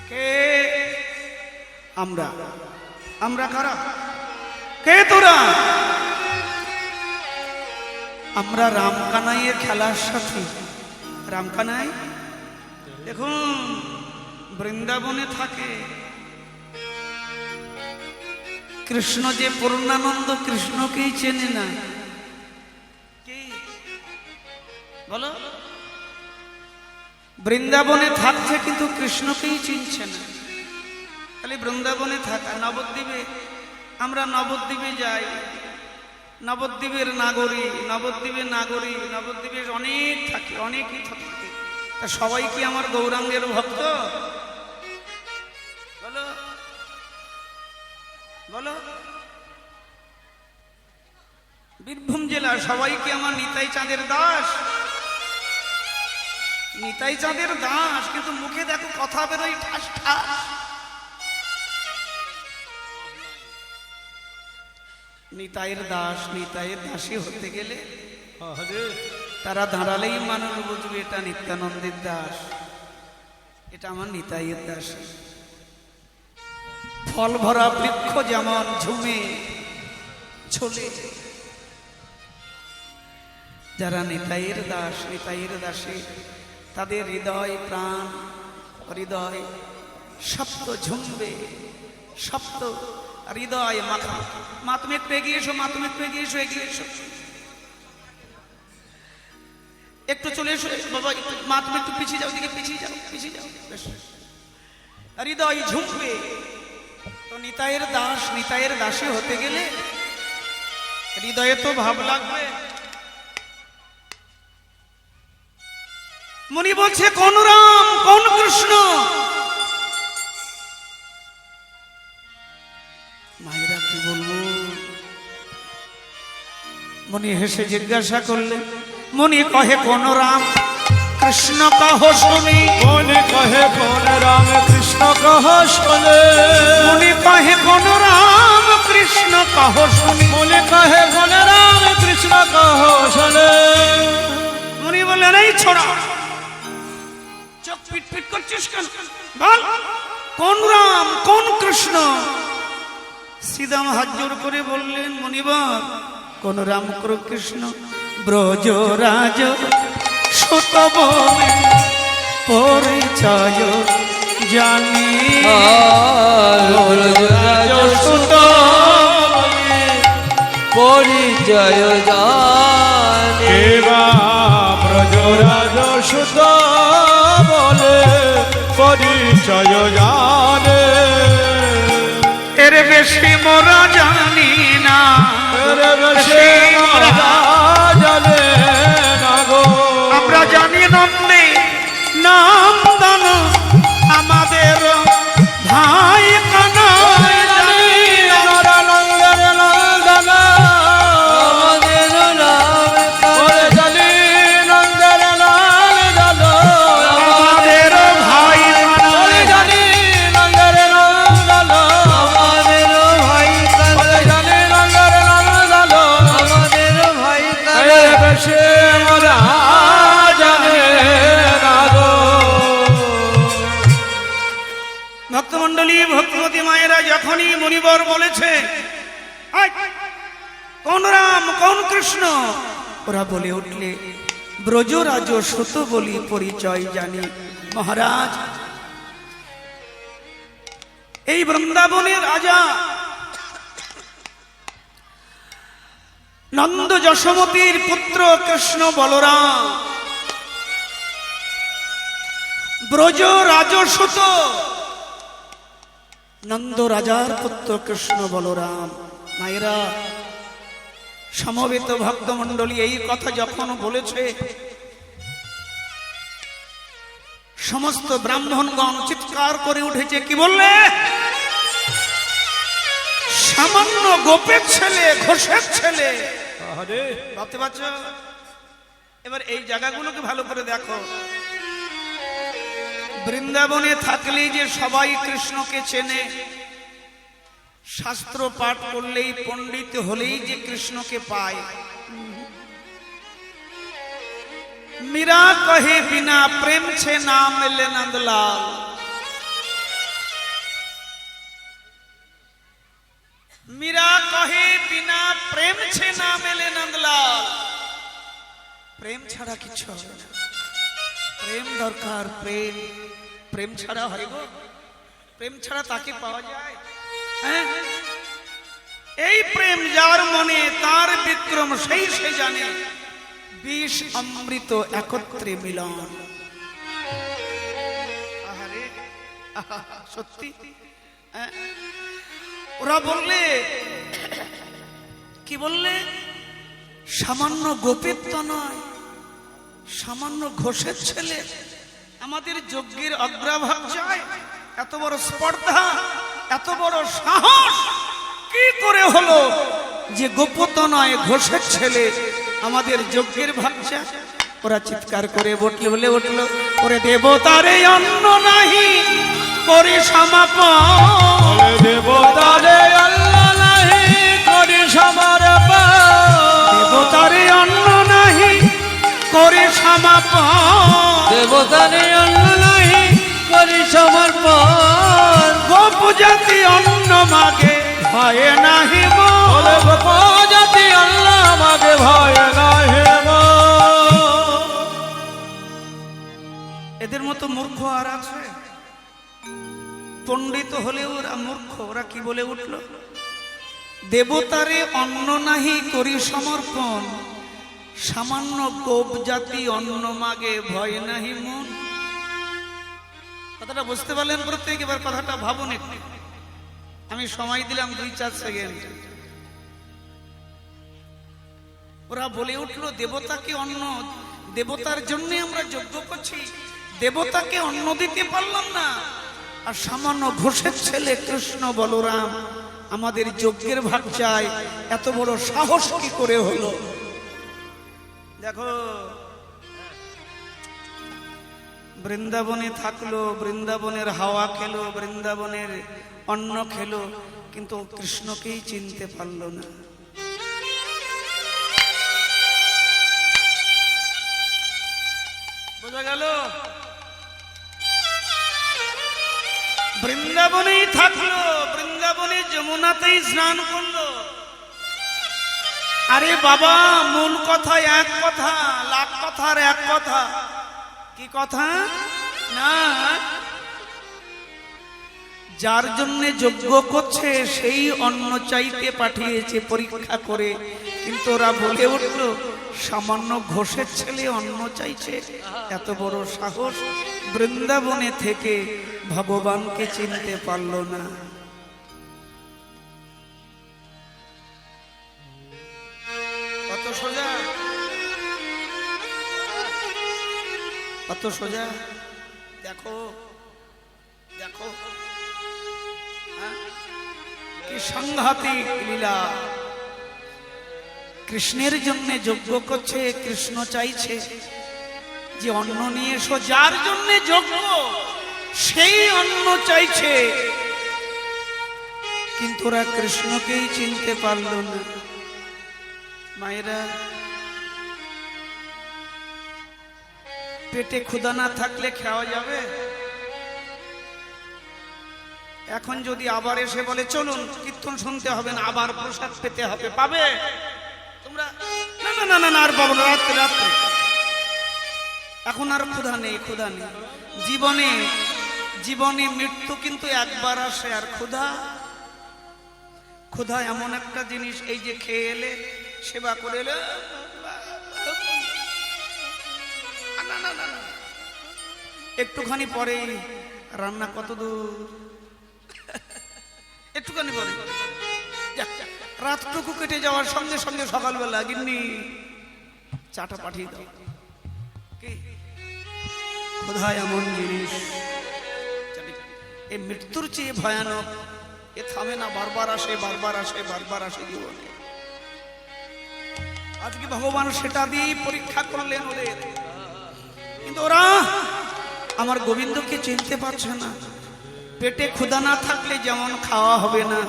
কে? আমরা। আমরা কারা? কে তোরা? আমরা রামকানাইয়ের খেলার সাথী। রামকানাই দেখুন বৃন্দাবনে থাকে। কৃষ্ণ যে পূর্ণানন্দ, কৃষ্ণকেই চেনে না। কে বলো? বৃন্দাবনে থাকছে কিন্তু কৃষ্ণকেই চিনছে না। খালি বৃন্দাবনে থাকা। নবদ্বীপে আমরা নবদ্বীপে যাই, নবদ্বীপের নাগরী, নবদ্বীপের নাগরী, নবদ্বীপে অনেক থাকে, অনেকই থাকে। তা সবাই কি আমার গৌরাঙ্গের ভক্ত? বলো বলো। বীরভূম জেলার সবাই কি আমার নিতাই চাঁদের দাস? নিতাই চাঁদের দাস, কিন্তু মুখে দেখো কথা বেরোয় ঠাস ঠাস। নিতাইয়ের দাস, নিতাইয়ের দাসী হতে গেলে তারা দাঁড়ালেই মানুষ বুঝবে এটা নিত্যানন্দের দাস, এটা আমার নিতাইয়ের দাস। ফল ভরা বৃক্ষ যেমন ঝুমে ঝোলে, যারা নিতাইয়ের দাস, নিতাইয়ের দাসী, তাদের হৃদয় প্রাণ হৃদয় সপ্ত ঝুমবে, সপ্ত হৃদয় মাখা। মা তুমি একটু এগিয়ে এসো, মা তুমি একটু এগিয়ে এসো, এগিয়ে এসো, একটু চলে এসো বাবা, একটু মা তুমি একটু পিছিয়ে যাও, দিকে পিছিয়ে যাও, পিছিয়ে যাও। হৃদয় ঝুমবে। তো নিতাইয়ের দাস, নিতাইয়ের দাসী হতে গেলে হৃদয়ে তো ভাব লাগবে। মুনি বলছে কোন রাম কোন কৃষ্ণ? মায়েরা কি বলবো? মুনি হেসে জিজ্ঞাসা করলে, মুনি কহে কোন রাম কৃষ্ণ কহ শুনি। মনে কহে কোন রাম কৃষ্ণ কহ শুনে, মুনি কহে কোন রাম কৃষ্ণ কহ শুনি। মনে কহে কোন রাম কৃষ্ণ কহ শুনে। মুনি বললেন এই ছোড়া, চোখ পিট পিট করছিস কেন? বল কোন রাম কোন কৃষ্ণ? শ্রীদাম হাত জোর করে বললেন, মুনিবর কোন রাম কোন কৃষ্ণ? ব্রজরাজ সুত বলে পরিচয় জানি। সুত পরিচয় জানি। কেবা ব্রজরাজ সুত বলে পরিচয় জানে। এর বেশি মোরা জানি না, এর বেশি মোরা জানে না গো। আমরা জানি নন্দে নাম দান আমাদের ভাই কানাই জানি। নন্দনের নন্দন আমাদের নাম ওরে জানি নন্দনের নন্দন আমাদের ভাই ওরে কানাই জানি নন্দনের নন্দন আমাদের ভাই ওরে জানি নন্দনের নন্দন আমাদের ভাই এর বেশি মোরা জানে না গো। ভক্তমন্ডলী ভক্তমতী মায়েরা যখনই মুনিবর বলেছে "আয়, কোন রাম কোন কৃষ্ণ?" ওরা বলে উঠলে, ব্রজরাজ সুত বলি পরিচয় জানি। মহারাজ, এই বৃন্দাবনের রাজা নন্দ যশোমতীর পুত্র কৃষ্ণ বলরাম, ব্রজ রাজসুত নন্দ রাজার পুত্র কৃষ্ণ বলরাম। মায়েরা, সমবেত ভক্তমণ্ডলী এই কথা যখন বলেছে, সমস্ত ব্রাহ্মণগণ চিৎকার করে উঠেছে। কি বললে? সামান্য গোপের ছেলে, ঘোষের ছেলে। আরে ভাবতে পারছ? এবার এই জায়গাগুলোকে ভালো করে দেখো। বৃন্দাবনে থাকলেই যে সবাই কৃষ্ণকে চেনে, শাস্ত্র পাঠ করলেই পণ্ডিত হলেই যে কৃষ্ণকে পায়। মীরা কহে বিনা প্রেম ছে না মিলে নন্দলাল। মীরা কহে বিনা প্রেম ছে না মেলে নন্দলাল। প্রেম ছাড়া কিছু হবে না। প্রেম দরকার, প্রেম। প্রেম ছাড়া হয় গো? প্রেম ছাড়া তাকে পাওয়া যায়? হ্যাঁ, এই প্রেম যার মনে তার বিক্রম সেই সে জানে। বিষ অমৃত একত্রে মিলন। আহারে, আহা, সত্যি। হ্যাঁ, ওরা বললে, কি বললে? সামান্য গোপের তো নয়, সামান্য ঘোষের ছেলে আমাদের যজ্ঞের অগ্রভাগ যায়। এত বড় স্পর্ধা, এত বড় সাহস কি করে হলো যে গোপত নয়, ঘোষের ছেলে আমাদের যজ্ঞের ভাগ যায়? ওরা চিৎকার করে বলে উঠল, ওরে দেবতারে অন্ন নাহি করি সমাপন। দেবতারে আল্লাহ নাহি করি সমর্পণ। দেবতারে অন্ন নাহি করে সমাপন। দেবতারে অন্ন নাহি করি সমর্পণ। গোপ জাতি অন্ন মাগে ভয়ে নাহি মন। বলে গোপ জাতি আল্লাহ মাগে ভয় নাহি মন। এদের মতো মূর্খ আর আছে? পণ্ডিত হলেও ওরা মূর্খ। ওরা কি বলে উঠল? দেবতারে অন্ন নাহি করি সমর্পণ, সামান্য গোপ জাতি অন্ন মাগে ভয় নাহি মন। কথাটা বুঝতে পারলেন প্রত্যেক? এবার কথাটা ভাবুন একটু। আমি সময় দিলাম 2-4 সেকেন্ড। ওরা বলে উঠলো, দেবতাকে অন্ন, দেবতার জন্য আমরা যজ্ঞ করছি, দেবতাকে অন্ন দিতে পারলাম না, আর সামান্য ঘোষের ছেলে কৃষ্ণ বলরাম আমাদের যজ্ঞের ভাগ চায়। এত বড় সাহস কি করে হলো? দেখো, বৃন্দাবনে থাকলো, বৃন্দাবনের হাওয়া খেলো, বৃন্দাবনের অন্ন খেলো, কিন্তু কৃষ্ণকেই চিনতে পারলো না। বোঝা গেল? বৃন্দাবনেই থাকলো, বৃন্দাবনে যমুনাতেই স্নান করলো। আরে বাবা, মূল কথা এক কথা, লাখ কথার এক কথা। কি কথা? না, যার জন্য যজ্ঞ করছে সেই অন্ন চাইতে পাঠিয়েছে পরীক্ষা করে, কিন্তু ওরা বলে উঠলো সামান্য ঘোষের ছেলে অন্ন চাইছে, এত বড় সাহস! বৃন্দাবনে থেকে ভগবানকে চিনতে পারলো না। কত সোজা, কত সোজা! দেখো দেখো, হ্যাঁ? কি সাংঘাতিক লীলা! কৃষ্ণের জন্য যজ্ঞ করছে, কৃষ্ণ চাইছে যে অন্ন নিয়ে এসো। যার জন্য যজ্ঞ সেই অন্ন চাইছে, কিন্তু ওরা কৃষ্ণকেই চিনতে পারল না। মায়েরা, পেটে ক্ষুধা না থাকলে খাওয়া যাবে? এখন যদি আবার এসে বলে চলুন কীর্তন শুনতে হবে না, আবার প্রসাদ পেতে হবে, পাবে তোমরা? না না না না না, আর পাবো না, রাত্রে রাত্রে। এখন আর ক্ষুধা নেই, ক্ষুধা নেই। জীবনে জীবনে মৃত্যু কিন্তু একবার আসে, আর ক্ষুধা, ক্ষুধা এমন একটা জিনিস, এই যে খেয়ে এলে, সেবা করে এলে, না না না, একটুখানি পরে রান্না কত দূর, একটুখানি পরে রাতটুকু কেটে যাওয়ার সঙ্গে সঙ্গে সকালবেলা গিন্নি চাটা পাঠিয়ে দাও। ক্ষুধা এমন জিনিস, এই মৃত্যুর চেয়ে ভয়ানক। এ থামে না, বারবার আসে, বারবার আসে, বারবার আসে জীবনে। আজকে ভগবান সেটা দিয়েই পরীক্ষা করলেন ওদের, কিন্তু ওরা আমার গোবিন্দকে চিনতে পারছে না। পেটে ক্ষুধা না থাকলে যেমন খাওয়া হবে না,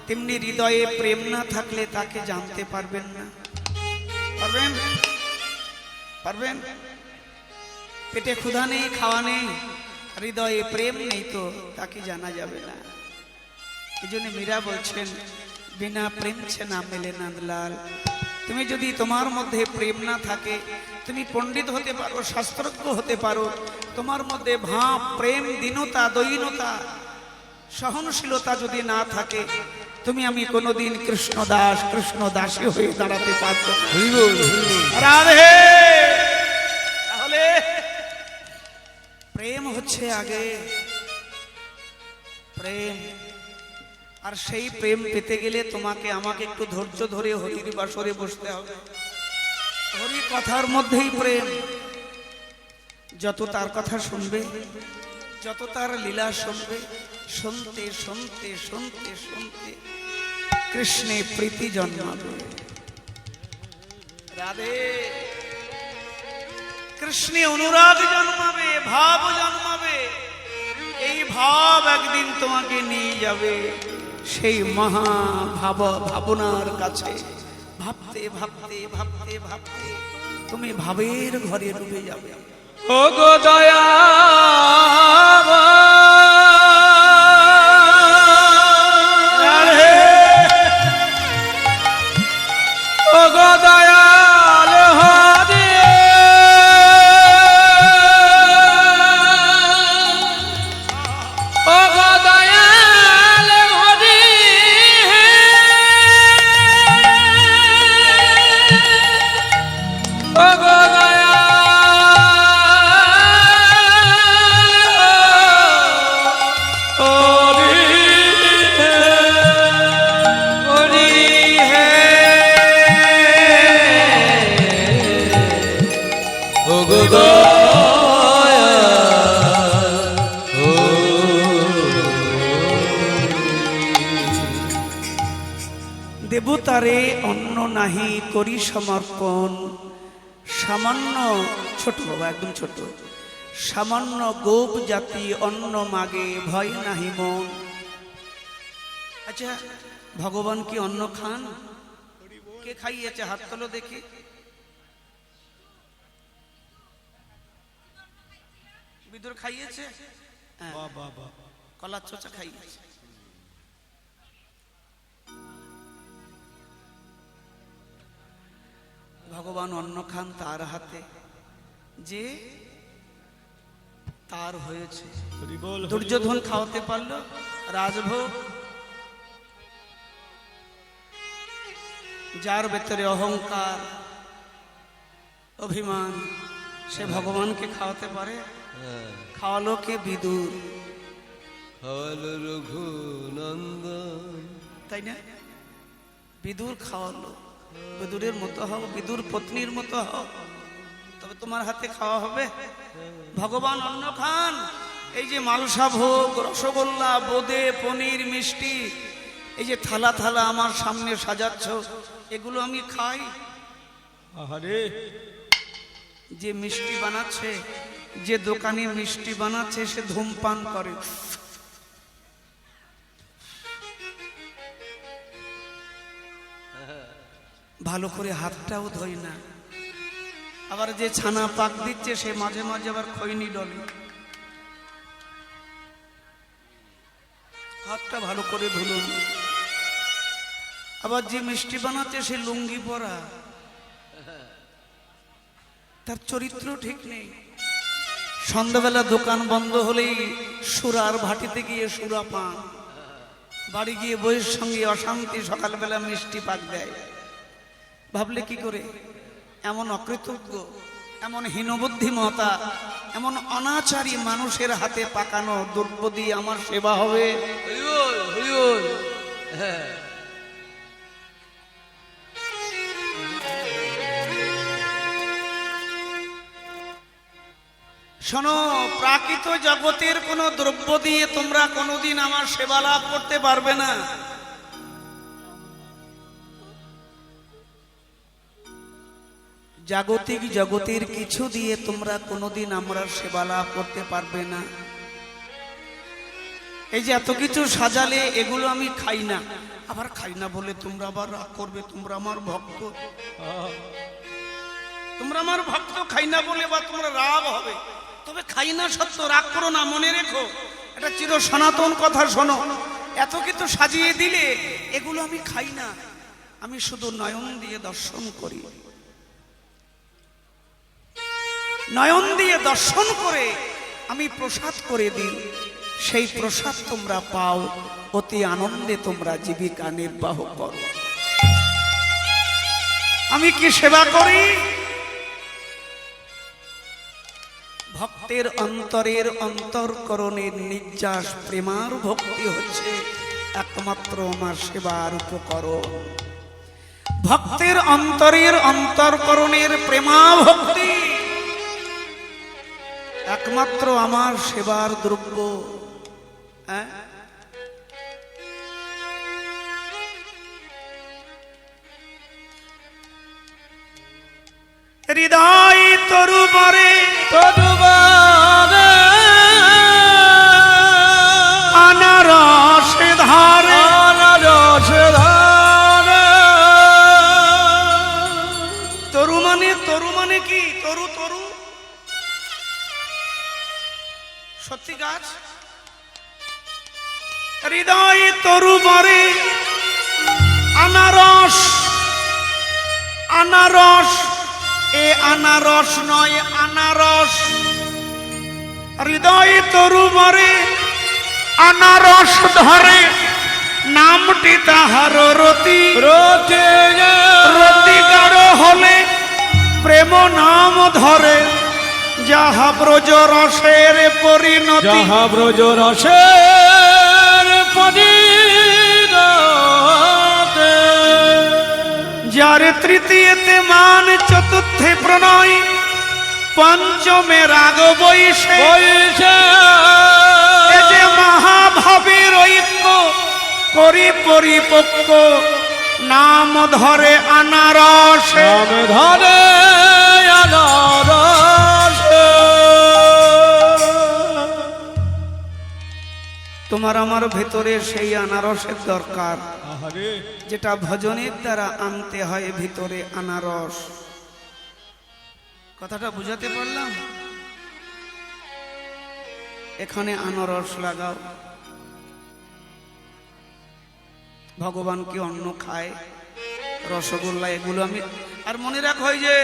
তেমনি হৃদয়ে প্রেম না থাকলে তাকে জানতে পারবেন না। পারবেন? পারবেন? পেটে ক্ষুধা নেই, খাওয়া নেই, হৃদয়ে প্রেম নেই, তো তাকে জানা যাবে না। এই জন্য মীরা বলছেন, বিনা প্রেম ছে না মেলে নন্দলাল। তুমি যদি তোমার মধ্যে প্রেম না থাকে, তুমি পণ্ডিত হতে পারো, শাস্ত্রজ্ঞ হতে পারো, তোমার মধ্যে ভাব, প্রেম, দীনতা, দৈনতা, সহনশীলতা যদি না থাকে, তুমি আমি কোনোদিন কৃষ্ণদাস, কৃষ্ণদাসী হয়ে দাঁড়াতে পারবো না। রাধে! তাহলে প্রেম হচ্ছে আগে, প্রেম। আর সেই প্রেম পেতে গেলে তোমাকে আমাকে একটু ধৈর্য ধরে হরির বাসরে বসতে হবে। হরি কথার মধ্যেই প্রেম। যত তার কথা শুনবে, যত তার লীলা শুনবে, শুনতে শুনতে শুনতে শুনতে কৃষ্ণে প্রীতি জন্মাবে। রাধে! কৃষ্ণে অনুরাগ জন্মাবে, ভাব জন্মাবে। এই ভাব একদিন তোমাকে নিয়ে যাবে সেই মহা ভাবনার কাছে। ভাবতে ভাবতে ভাবতে ভাবতে তুমি ভাবের ঘরে ডুবে যাবে। ও গো দয়া, ও গো দয়াল হরি, ও গো দয়াল হরি, ও গো দেবতারে অন্ন নাহি করি সমর্পণ। সামান্য, ছোট বাবা, একদম ছোট, সামান্য গোপ জাতি অন্ন মাগে ভয় নাহি মন। আচ্ছা, ভগবান কি অন্ন খান? কে খাইয়েছে? হাত তোলো দেখি। বিদুর খাইয়েছে? কলার চোচা খাইয়েছে। ভগবান অন্ন খান তার হাতে, যে তার হয়েছে। দুর্যোধন খাওয়াতে পারলো রাজভোগ, যার ভেতরে অহংকার অভিমান, সে ভগবানকে খাওয়াতে পারে? খাওয়ালো কে? বিদুর। খাওয়ালো রঘুনন্দন, তাই না? বিদুর খাওয়ালো। বিদুরের মতো হও, বিদুর পত্নীর মতো হও, তবে তোমার হাতে খাওয়া হবে। ভগবান অন্ন খান। এই যে মালসা ভোগ, রসগোল্লা, বোঁদে, পনির, মিষ্টি, এই যে থালা থালা আমার সামনে সাজাচ্ছ, এগুলো আমি খাই? আহারে, যে মিষ্টি বানাচ্ছে, যে দোকানে মিষ্টি বানাচ্ছে, সে ধূমপান করে। ভালো করে হাতটাও ধোয় না। আবার যে ছানা পাক দিচ্ছে, সে মাঝে মাঝে আবার খৈনি ডলে। হাতটা ভালো করে ধুলুন। আবার যে মিষ্টি বানাচ্ছে, সে লুঙ্গি পরা, তার চরিত্র ঠিক নেই। সন্ধ্যাবেলা দোকান বন্ধ হলেই সুরার ভাটিতে গিয়ে সুরা পান, বাড়ি গিয়ে বইয়ের সঙ্গে অশান্তি, সকালবেলা মিষ্টি পাক দেয়। ভাবলে কি করে এমন অকৃতজ্ঞ, এমন হীনবুদ্ধিমতা, এমন অনাচারী মানুষের হাতে পাকানো দ্রব্য দিয়ে আমার সেবা হবে? হরিবল হরিবল। হ্যাঁ, শোনো, প্রাকৃত জগতের কোনো দ্রব্য দিয়ে তোমরা কোনোদিন আমার সেবা লাভ করতে পারবে না। জাগতিক জগতের কিছু দিয়ে তোমরা কোনোদিন আমরা সেবা লাভ করতে পারবে না। এই যে এত কিছু সাজালে, এগুলো আমি খাই না। আবার খাই না বলে তোমরা আবার রাগ করবে, তোমরা আমার ভক্ত, তোমরা আমার ভক্ত, খাই না বলে বা তোমরা রাগ হবে। তবে খাই না সত্য, রাগ করো না, মনে রেখো, এটা চির সনাতন কথা। শোনো, এত কিছু সাজিয়ে দিলে এগুলো আমি খাই না, আমি শুধু নয়ন দিয়ে দর্শন করি। নয়ন দিয়ে দর্শন করে আমি প্রসাদ করে দিই, সেই প্রসাদ তোমরা পাও, অতি আনন্দে তোমরা জীবিকা নির্বাহ করো। আমি কি সেবা করি? ভক্তের অন্তরের অন্তরকরণের নির্যাস প্রেমার ভক্তি হচ্ছে একমাত্র আমার সেবার উপকরণ। ভক্তের অন্তরের অন্তরকরণের প্রেমা ভক্তি একমাত্র আমার সেবার দ্রব্য। হৃদয় তরুবরে তরুবারে আনারস ধারে, আনারস ধারে। তরু মানে কি? তরু তরু সত্যি গাছ। হৃদয় তরুবরে আনারস, আনারস, এ আনারস নয়, আনারস। হৃদয় তরুবরে আনারস ধরে, নামটি তাহার রতি। রতি রতি গাঢ় হলে প্রেম নাম ধরে, যাহা ব্রজ রসের পরিণতি। যাহা ব্রজ রসের পরিণতি। যার তৃতীয়তে মান, চতুর্থে প্রণয়, পঞ্চমে রাগ বৈশে, বৈশে এ যে মহাভাবের ঐক্য করি পরিপক্ক, নাম ধরে আনারস। নাম ধরে আনারস। তোমার আমার ভেতরে সেই আনারসের দরকার, আহারে, যেটা ভজনের দ্বারা আনতে হয় ভিতরে আনারস। কথাটা বুঝাতে পারলাম? এখানে আনারস লাগাও, ভগবান কি অন্ন খায়? রসগোল্লা এগুলো আমি আর মনে রাখো, ওই যে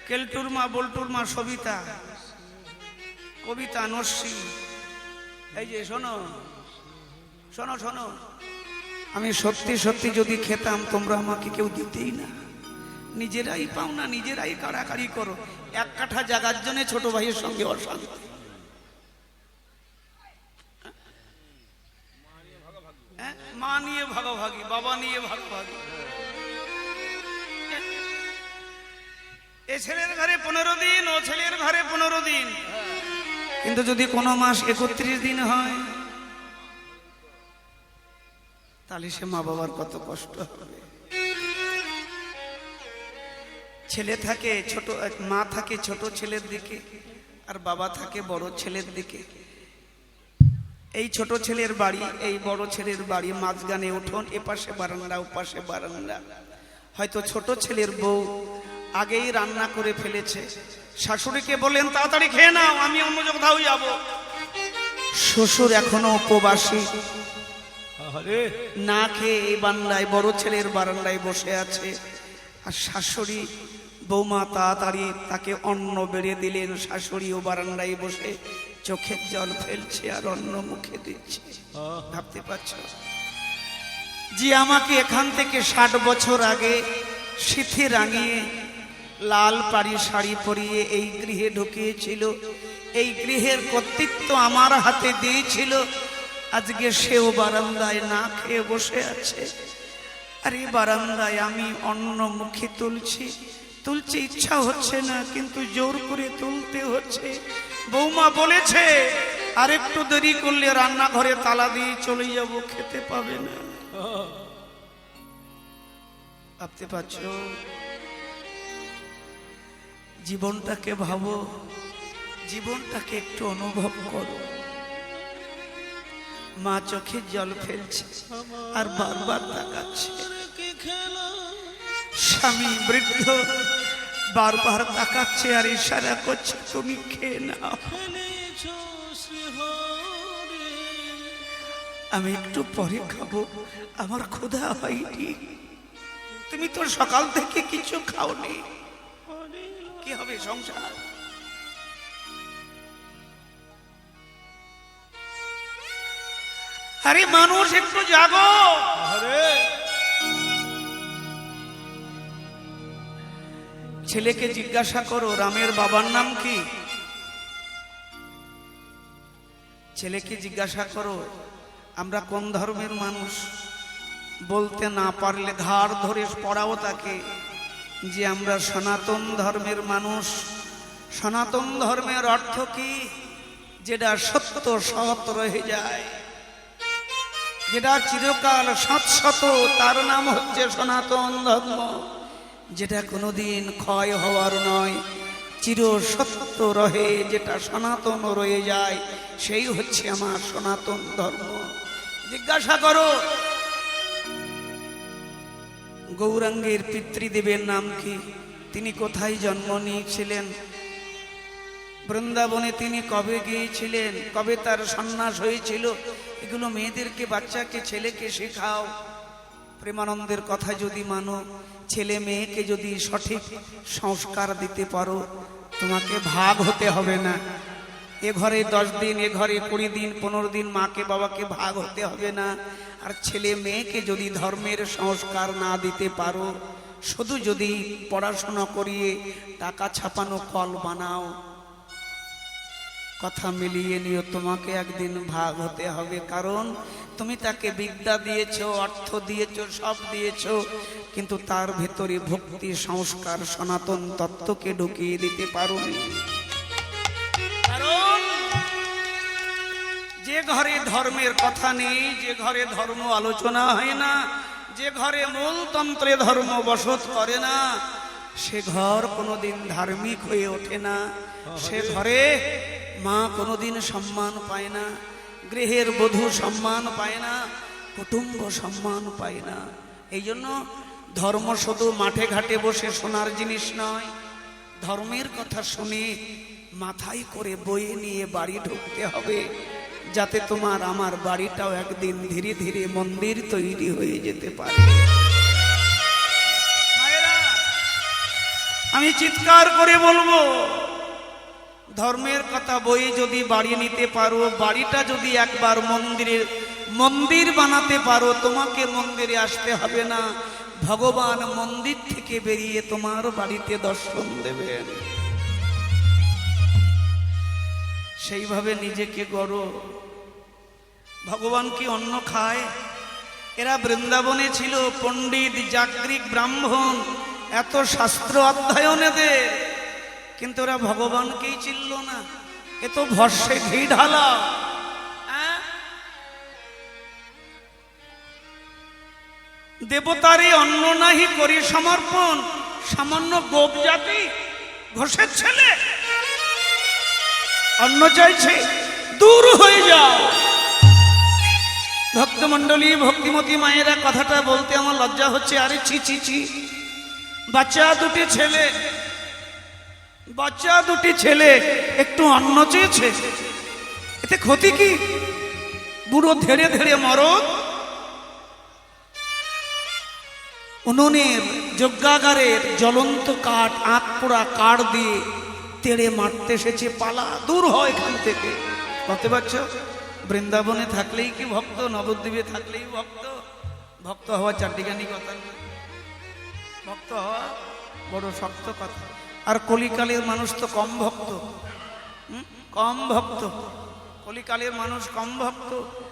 কেলটুর মা, বল্টুর মা, সবিতা, কবিতা, নস্যি, এই যে শোনো শোনো শোনো, আমি সত্যি সত্যি যদি খেতাম তোমরা আমাকে কেউ দিতেই না, নিজেরাই পাও না, নিজেরাই কাড়াকাড়ি করো। এক কাঠা জায়গার জন্য ছোট ভাইয়ের সঙ্গে অশান্তি। মা নিয়ে ভাগাভাগি, বাবা নিয়ে ভাগাভাগি। এ ছেলের ঘরে 15 দিন, ও ছেলের ঘরে 15 দিন, কিন্তু যদি কোনো মাস 31 দিন হয় তাহলে সে মা বাবার কত কষ্ট হবে। ছেলে থাকে ছোট, মা থাকে ছোট ছেলের দিকে আর বাবা থাকে বড় ছেলের দিকে। এই ছোট ছেলের বাড়ি, এই বড় ছেলের বাড়ি, মাঝখানে উঠোন, এপাশে বারান্দা, ওপাশে বারান্দা। হয়তো ছোট ছেলের বউ আগেই রান্না করে ফেলেছে, শাশুড়িকে বলেন তাড়াতাড়ি খেয়ে নাও, আমি অন্য কোথাও যাব। শ্বশুর এখনো উপবাসী, না খেয়ে এই বারান্দায়, বড় ছেলের বারান্দায় বসে আছে। আর শাশুড়ি, বৌমা তাড়াতাড়ি তাকে অন্ন বেড়ে দিলেন, শাশুড়িও বারান্দায় বসে চোখের জল ফেলছে আর অন্ন মুখে দিচ্ছে। ভাবতে পারছ? যে আমাকে এখান থেকে 60 বছর আগে সিথি রাঙিয়ে লাল পাড়ি শাড়ি পরিয়ে এই গৃহে ঢুকিয়েছিল, এই গৃহের কর্তৃত্ব আমার হাতে দিয়েছিল, আজকে সেও বারান্দায় না খেয়ে বসে আছে। আর এই বারান্দায় আমি অন্ন মুখে তুলছি, ইচ্ছা হচ্ছে না, কিন্তু জোর করে তুলতে হচ্ছে। বৌমা বলেছে আর একটু দেরি করলে রান্নাঘরে তালা দিয়ে চলে যাব, খেতে পাবে না। ভাবতে পারছ? জীবনটাকে ভাবো, জীবনটাকে একটু অনুভব করো। মা চোখের জল ফেলছে আর বারবার তাকাচ্ছে। স্বামী বৃদ্ধ বারবার তাকাচ্ছে আর ইশারা করছে তুমি খেয়ে নাও, আমি একটু পরে খাবো, আমার ক্ষুধা হয়নি। তুমি তো সকাল থেকে কিছু খাওনি, কি হবে সংসার? আরে মানুষ একটু জাগো। ছেলেকে জিজ্ঞাসা করো রামের বাবার নাম কি? ছেলেকে জিজ্ঞাসা করো আমরা কোন ধর্মের মানুষ। বলতে না পারলে ঘাড় ধরে পড়াও তাকে যে আমরা সনাতন ধর্মের মানুষ। সনাতন ধর্মের অর্থ কি? যেটা সত্য সৎ রয়ে যায়, যেটা চিরকাল শাশ্বত, তার নাম হচ্ছে সনাতন ধর্ম। যেটা কোনোদিন ক্ষয় হওয়ার নয়, চির সত্য রহে, যেটা সনাতন রয়ে যায়, সেই হচ্ছে আমার সনাতন ধর্ম। জিজ্ঞাসা করো গৌরাঙ্গের পিতৃদেবের নাম কি? তিনি কোথায় জন্ম নিয়েছিলেন? বৃন্দাবনে তিনি কবে গিয়েছিলেন? কবে তার সন্ন্যাস হয়েছিল? এগুলো মেয়েদেরকে, বাচ্চাকে, ছেলেকে শেখাও। প্রেমানন্দের কথা যদি মানো, ছেলে মেয়েকে যদি সঠিক সংস্কার দিতে পারো, তোমাকে ভাগ হতে হবে না। এ ঘরে 10 দিন, এ ঘরে 20 দিন, 15 দিন মাকে বাবাকে ভাগ হতে হবে না। আর ছেলে মেয়েকে যদি ধর্মের সংস্কার না দিতে পারো, শুধু যদি পড়াশোনা করিয়ে টাকা ছাপানো কল বানাও, কথা মিলিয়ে নিও, তোমাকে একদিন ভাগ হতে হবে। কারণ তুমি তাকে বিদ্যা দিয়েছো, অর্থ দিয়েছো, সব দিয়েছো, কিন্তু তার ভেতরে ভক্তি, সংস্কার, সনাতন তত্ত্বকে ঢুকিয়ে দিতে পারোনি। কারণ যে ঘরে ধর্মের কথা নেই, যে ঘরে ধর্ম আলোচনা হয় না, যে ঘরে মূলতন্ত্রে ধর্ম বসত করে না, সে ঘর কোনোদিন ধার্মিক হয়ে ওঠে না। সে ঘরে মা কোনোদিন সম্মান পায় না, গৃহের বধূ সম্মান পায় না, কুটুম্ব সম্মান পায় না। এই জন্য ধর্ম শুধু মাঠে ঘাটে বসে শোনার জিনিস নয়। ধর্মের কথা শুনে মাথায় করে বয়ে নিয়ে বাড়ি ঢুকতে হবে। যাতে তোমার আমার বাড়িটাও একদিন ধীরে ধীরে মন্দির তৈরি হয়ে যেতে পারে। মায়েরা, আমি চিৎকার করে বলবো, ধর্মের কথা বই যদি বাড়ি নিতে পারো, বাড়িটা যদি একবার মন্দির বানাতে পারো, তোমাকে মন্দিরে আসতে হবে না, ভগবান মন্দির থেকে বেরিয়ে তোমার বাড়িতে দর্শন দেবেন। সেইভাবে নিজেকে গড়ো। ভগবান কি অন্ন খায়? এরা বৃন্দাবনে ছিল, পণ্ডিত জাগরিক ব্রাহ্মণ, এত শাস্ত্র অধ্যয়ন এদের, কিন্তু ওরা ভগবানকেই চিনল না। এ তো ভস্যে ঘি ঢালা। দেবতারে অন্ন নাহি করি সমর্পণ, সামান্য গোপ জাতি ঘোষের ছেলে অন্ন চাইছে, দূর হয়ে যাও। ভক্তমণ্ডলী, ভক্তিমতী মায়েরা, কথাটা বলতে আমার লজ্জা হচ্ছে। আরে ছি ছি ছি, বাচ্চা দুটি ছেলে একটু অন্ন চেয়েছে, এতে ক্ষতি কি? বুড়ো ধেড়ে ধেড়ে মরদ উনুনের যজ্ঞাগারের জ্বলন্ত কাঠ, আঁক পোড়া কাঠ দিয়ে তেড়ে মারতে এসেছে, পালা, দূর হয় এখান থেকে। বলতে পারছো? বৃন্দাবনে থাকলেই কি ভক্ত, নবদ্বীপে থাকলেই ভক্ত? ভক্ত হওয়া চারটিখানি কথা, ভক্ত হওয়া বড় শক্ত কথা। আর কলিকালের মানুষ তো কম ভক্ত, কম ভক্ত। কলিকালের মানুষ কম ভক্ত,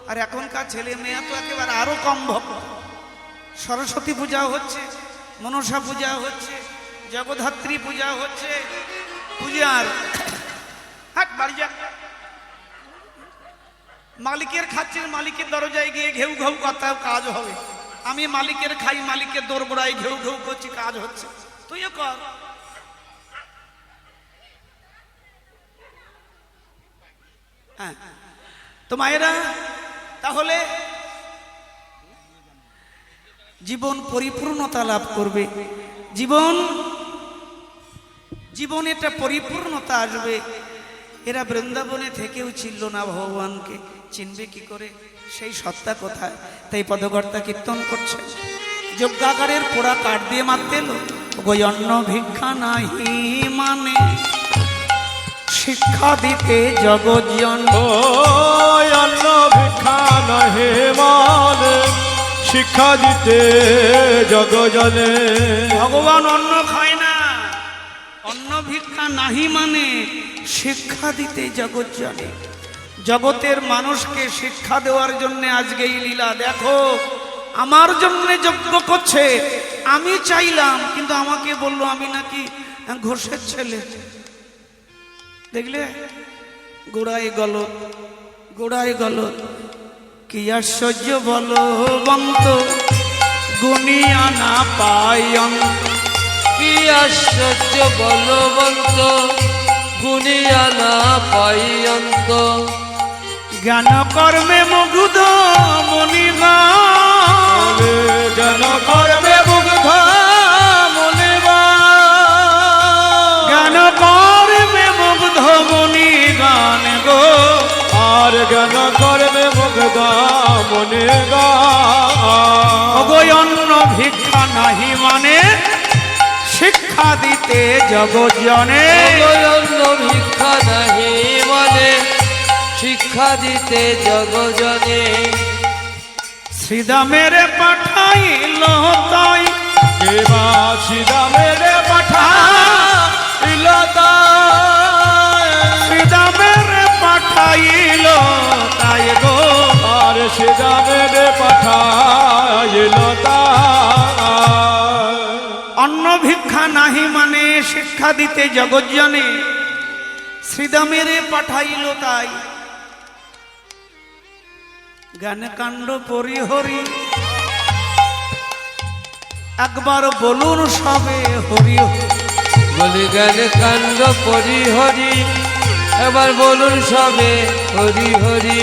আর এখনকার ছেলে মেয়ে তো একেবারে আরো কম ভক্ত। সরস্বতী পূজা হচ্ছে, মনসা পূজা হচ্ছে, জগদ্ধাত্রী পূজা হচ্ছে, পূজার হাট বাড়ি যা, মালিকের খাচ্ছেন, মালিকের দরজায় গিয়ে ঘেউ ঘেউ কথা, কাজ হবে। আমি মালিকের খাই, মালিকের দোরগোড়ায় ঘেউ ঘেউ করছি, কাজ হচ্ছে, তুইও কর। হ্যাঁ, তো মায়েরা, তাহলে জীবন পরিপূর্ণতা লাভ করবে, জীবনে একটা পরিপূর্ণতা আসবে। এরা বৃন্দাবনে থেকেও চিনল না ভগবানকে, চিনবে কি করে? সেই সত্তা কোথায়? তাই পদকর্তা কীর্তন করছে, যজ্ঞাগারের পোড়া কাঠ দিয়ে মারতে এলো, ওই অন্ন ভিক্ষা নাহি মানে শিক্ষা দিতে জগৎজন। ওই অন্ন ভিক্ষা নহে মানে শিক্ষা দিতে জগজনে। ভগবান অন্ন খায় না, অন্ন ভিক্ষা নাহি মানে শিক্ষা দিতে জগৎজনে। জগতের মানুষকে শিক্ষা দেওয়ার জন্য আজকে এই লীলা। দেখো, আমার জন্য যজ্ঞ করছে, আমি চাইলাম, কিন্তু আমাকে বললো আমি নাকি ঘোষের ছেলে। দেখলে, গোড়ায় গলত। কি আশ্চর্য বলবন্ত, গুনিয়া না পাই অন্ত। কি আশ্চর্য বলবন্ত, গুনিয়া না পাই অন্ত। জ্ঞান কর্মে মুগ্ধ মনিগণ, জ্ঞান কর্মে মুগ্ধ মনিগণ, জ্ঞান কর্মে মুগ্ধ মনিগণ গো। আর জ্ঞান কর্মে মুগ্ধ মনিগণ। অন্ন ভিক্ষা নাহি মানে শিক্ষা দিতে জগৎজনে। অন্ন ভিক্ষা নাহি মানে শিক্ষা দিতে জগজনে। শ্রীদামের পাঠাইল তাই, কেবা শ্রীদামের পাঠাইল তাই, শ্রীদামের পাঠাইল তাই গো। আর শ্রীদামের পাঠাইল তাই। অন্ন ভিক্ষা নাহি মানে শিক্ষা দিতে জগৎজনে, শ্রীদামের পাঠাইল তাই। জ্ঞানকাণ্ড পরিহরি, একবার বলুন সবে হরি। বলি জ্ঞান কাণ্ড পরিহরি, এবার বলুন সবে হরি হরি।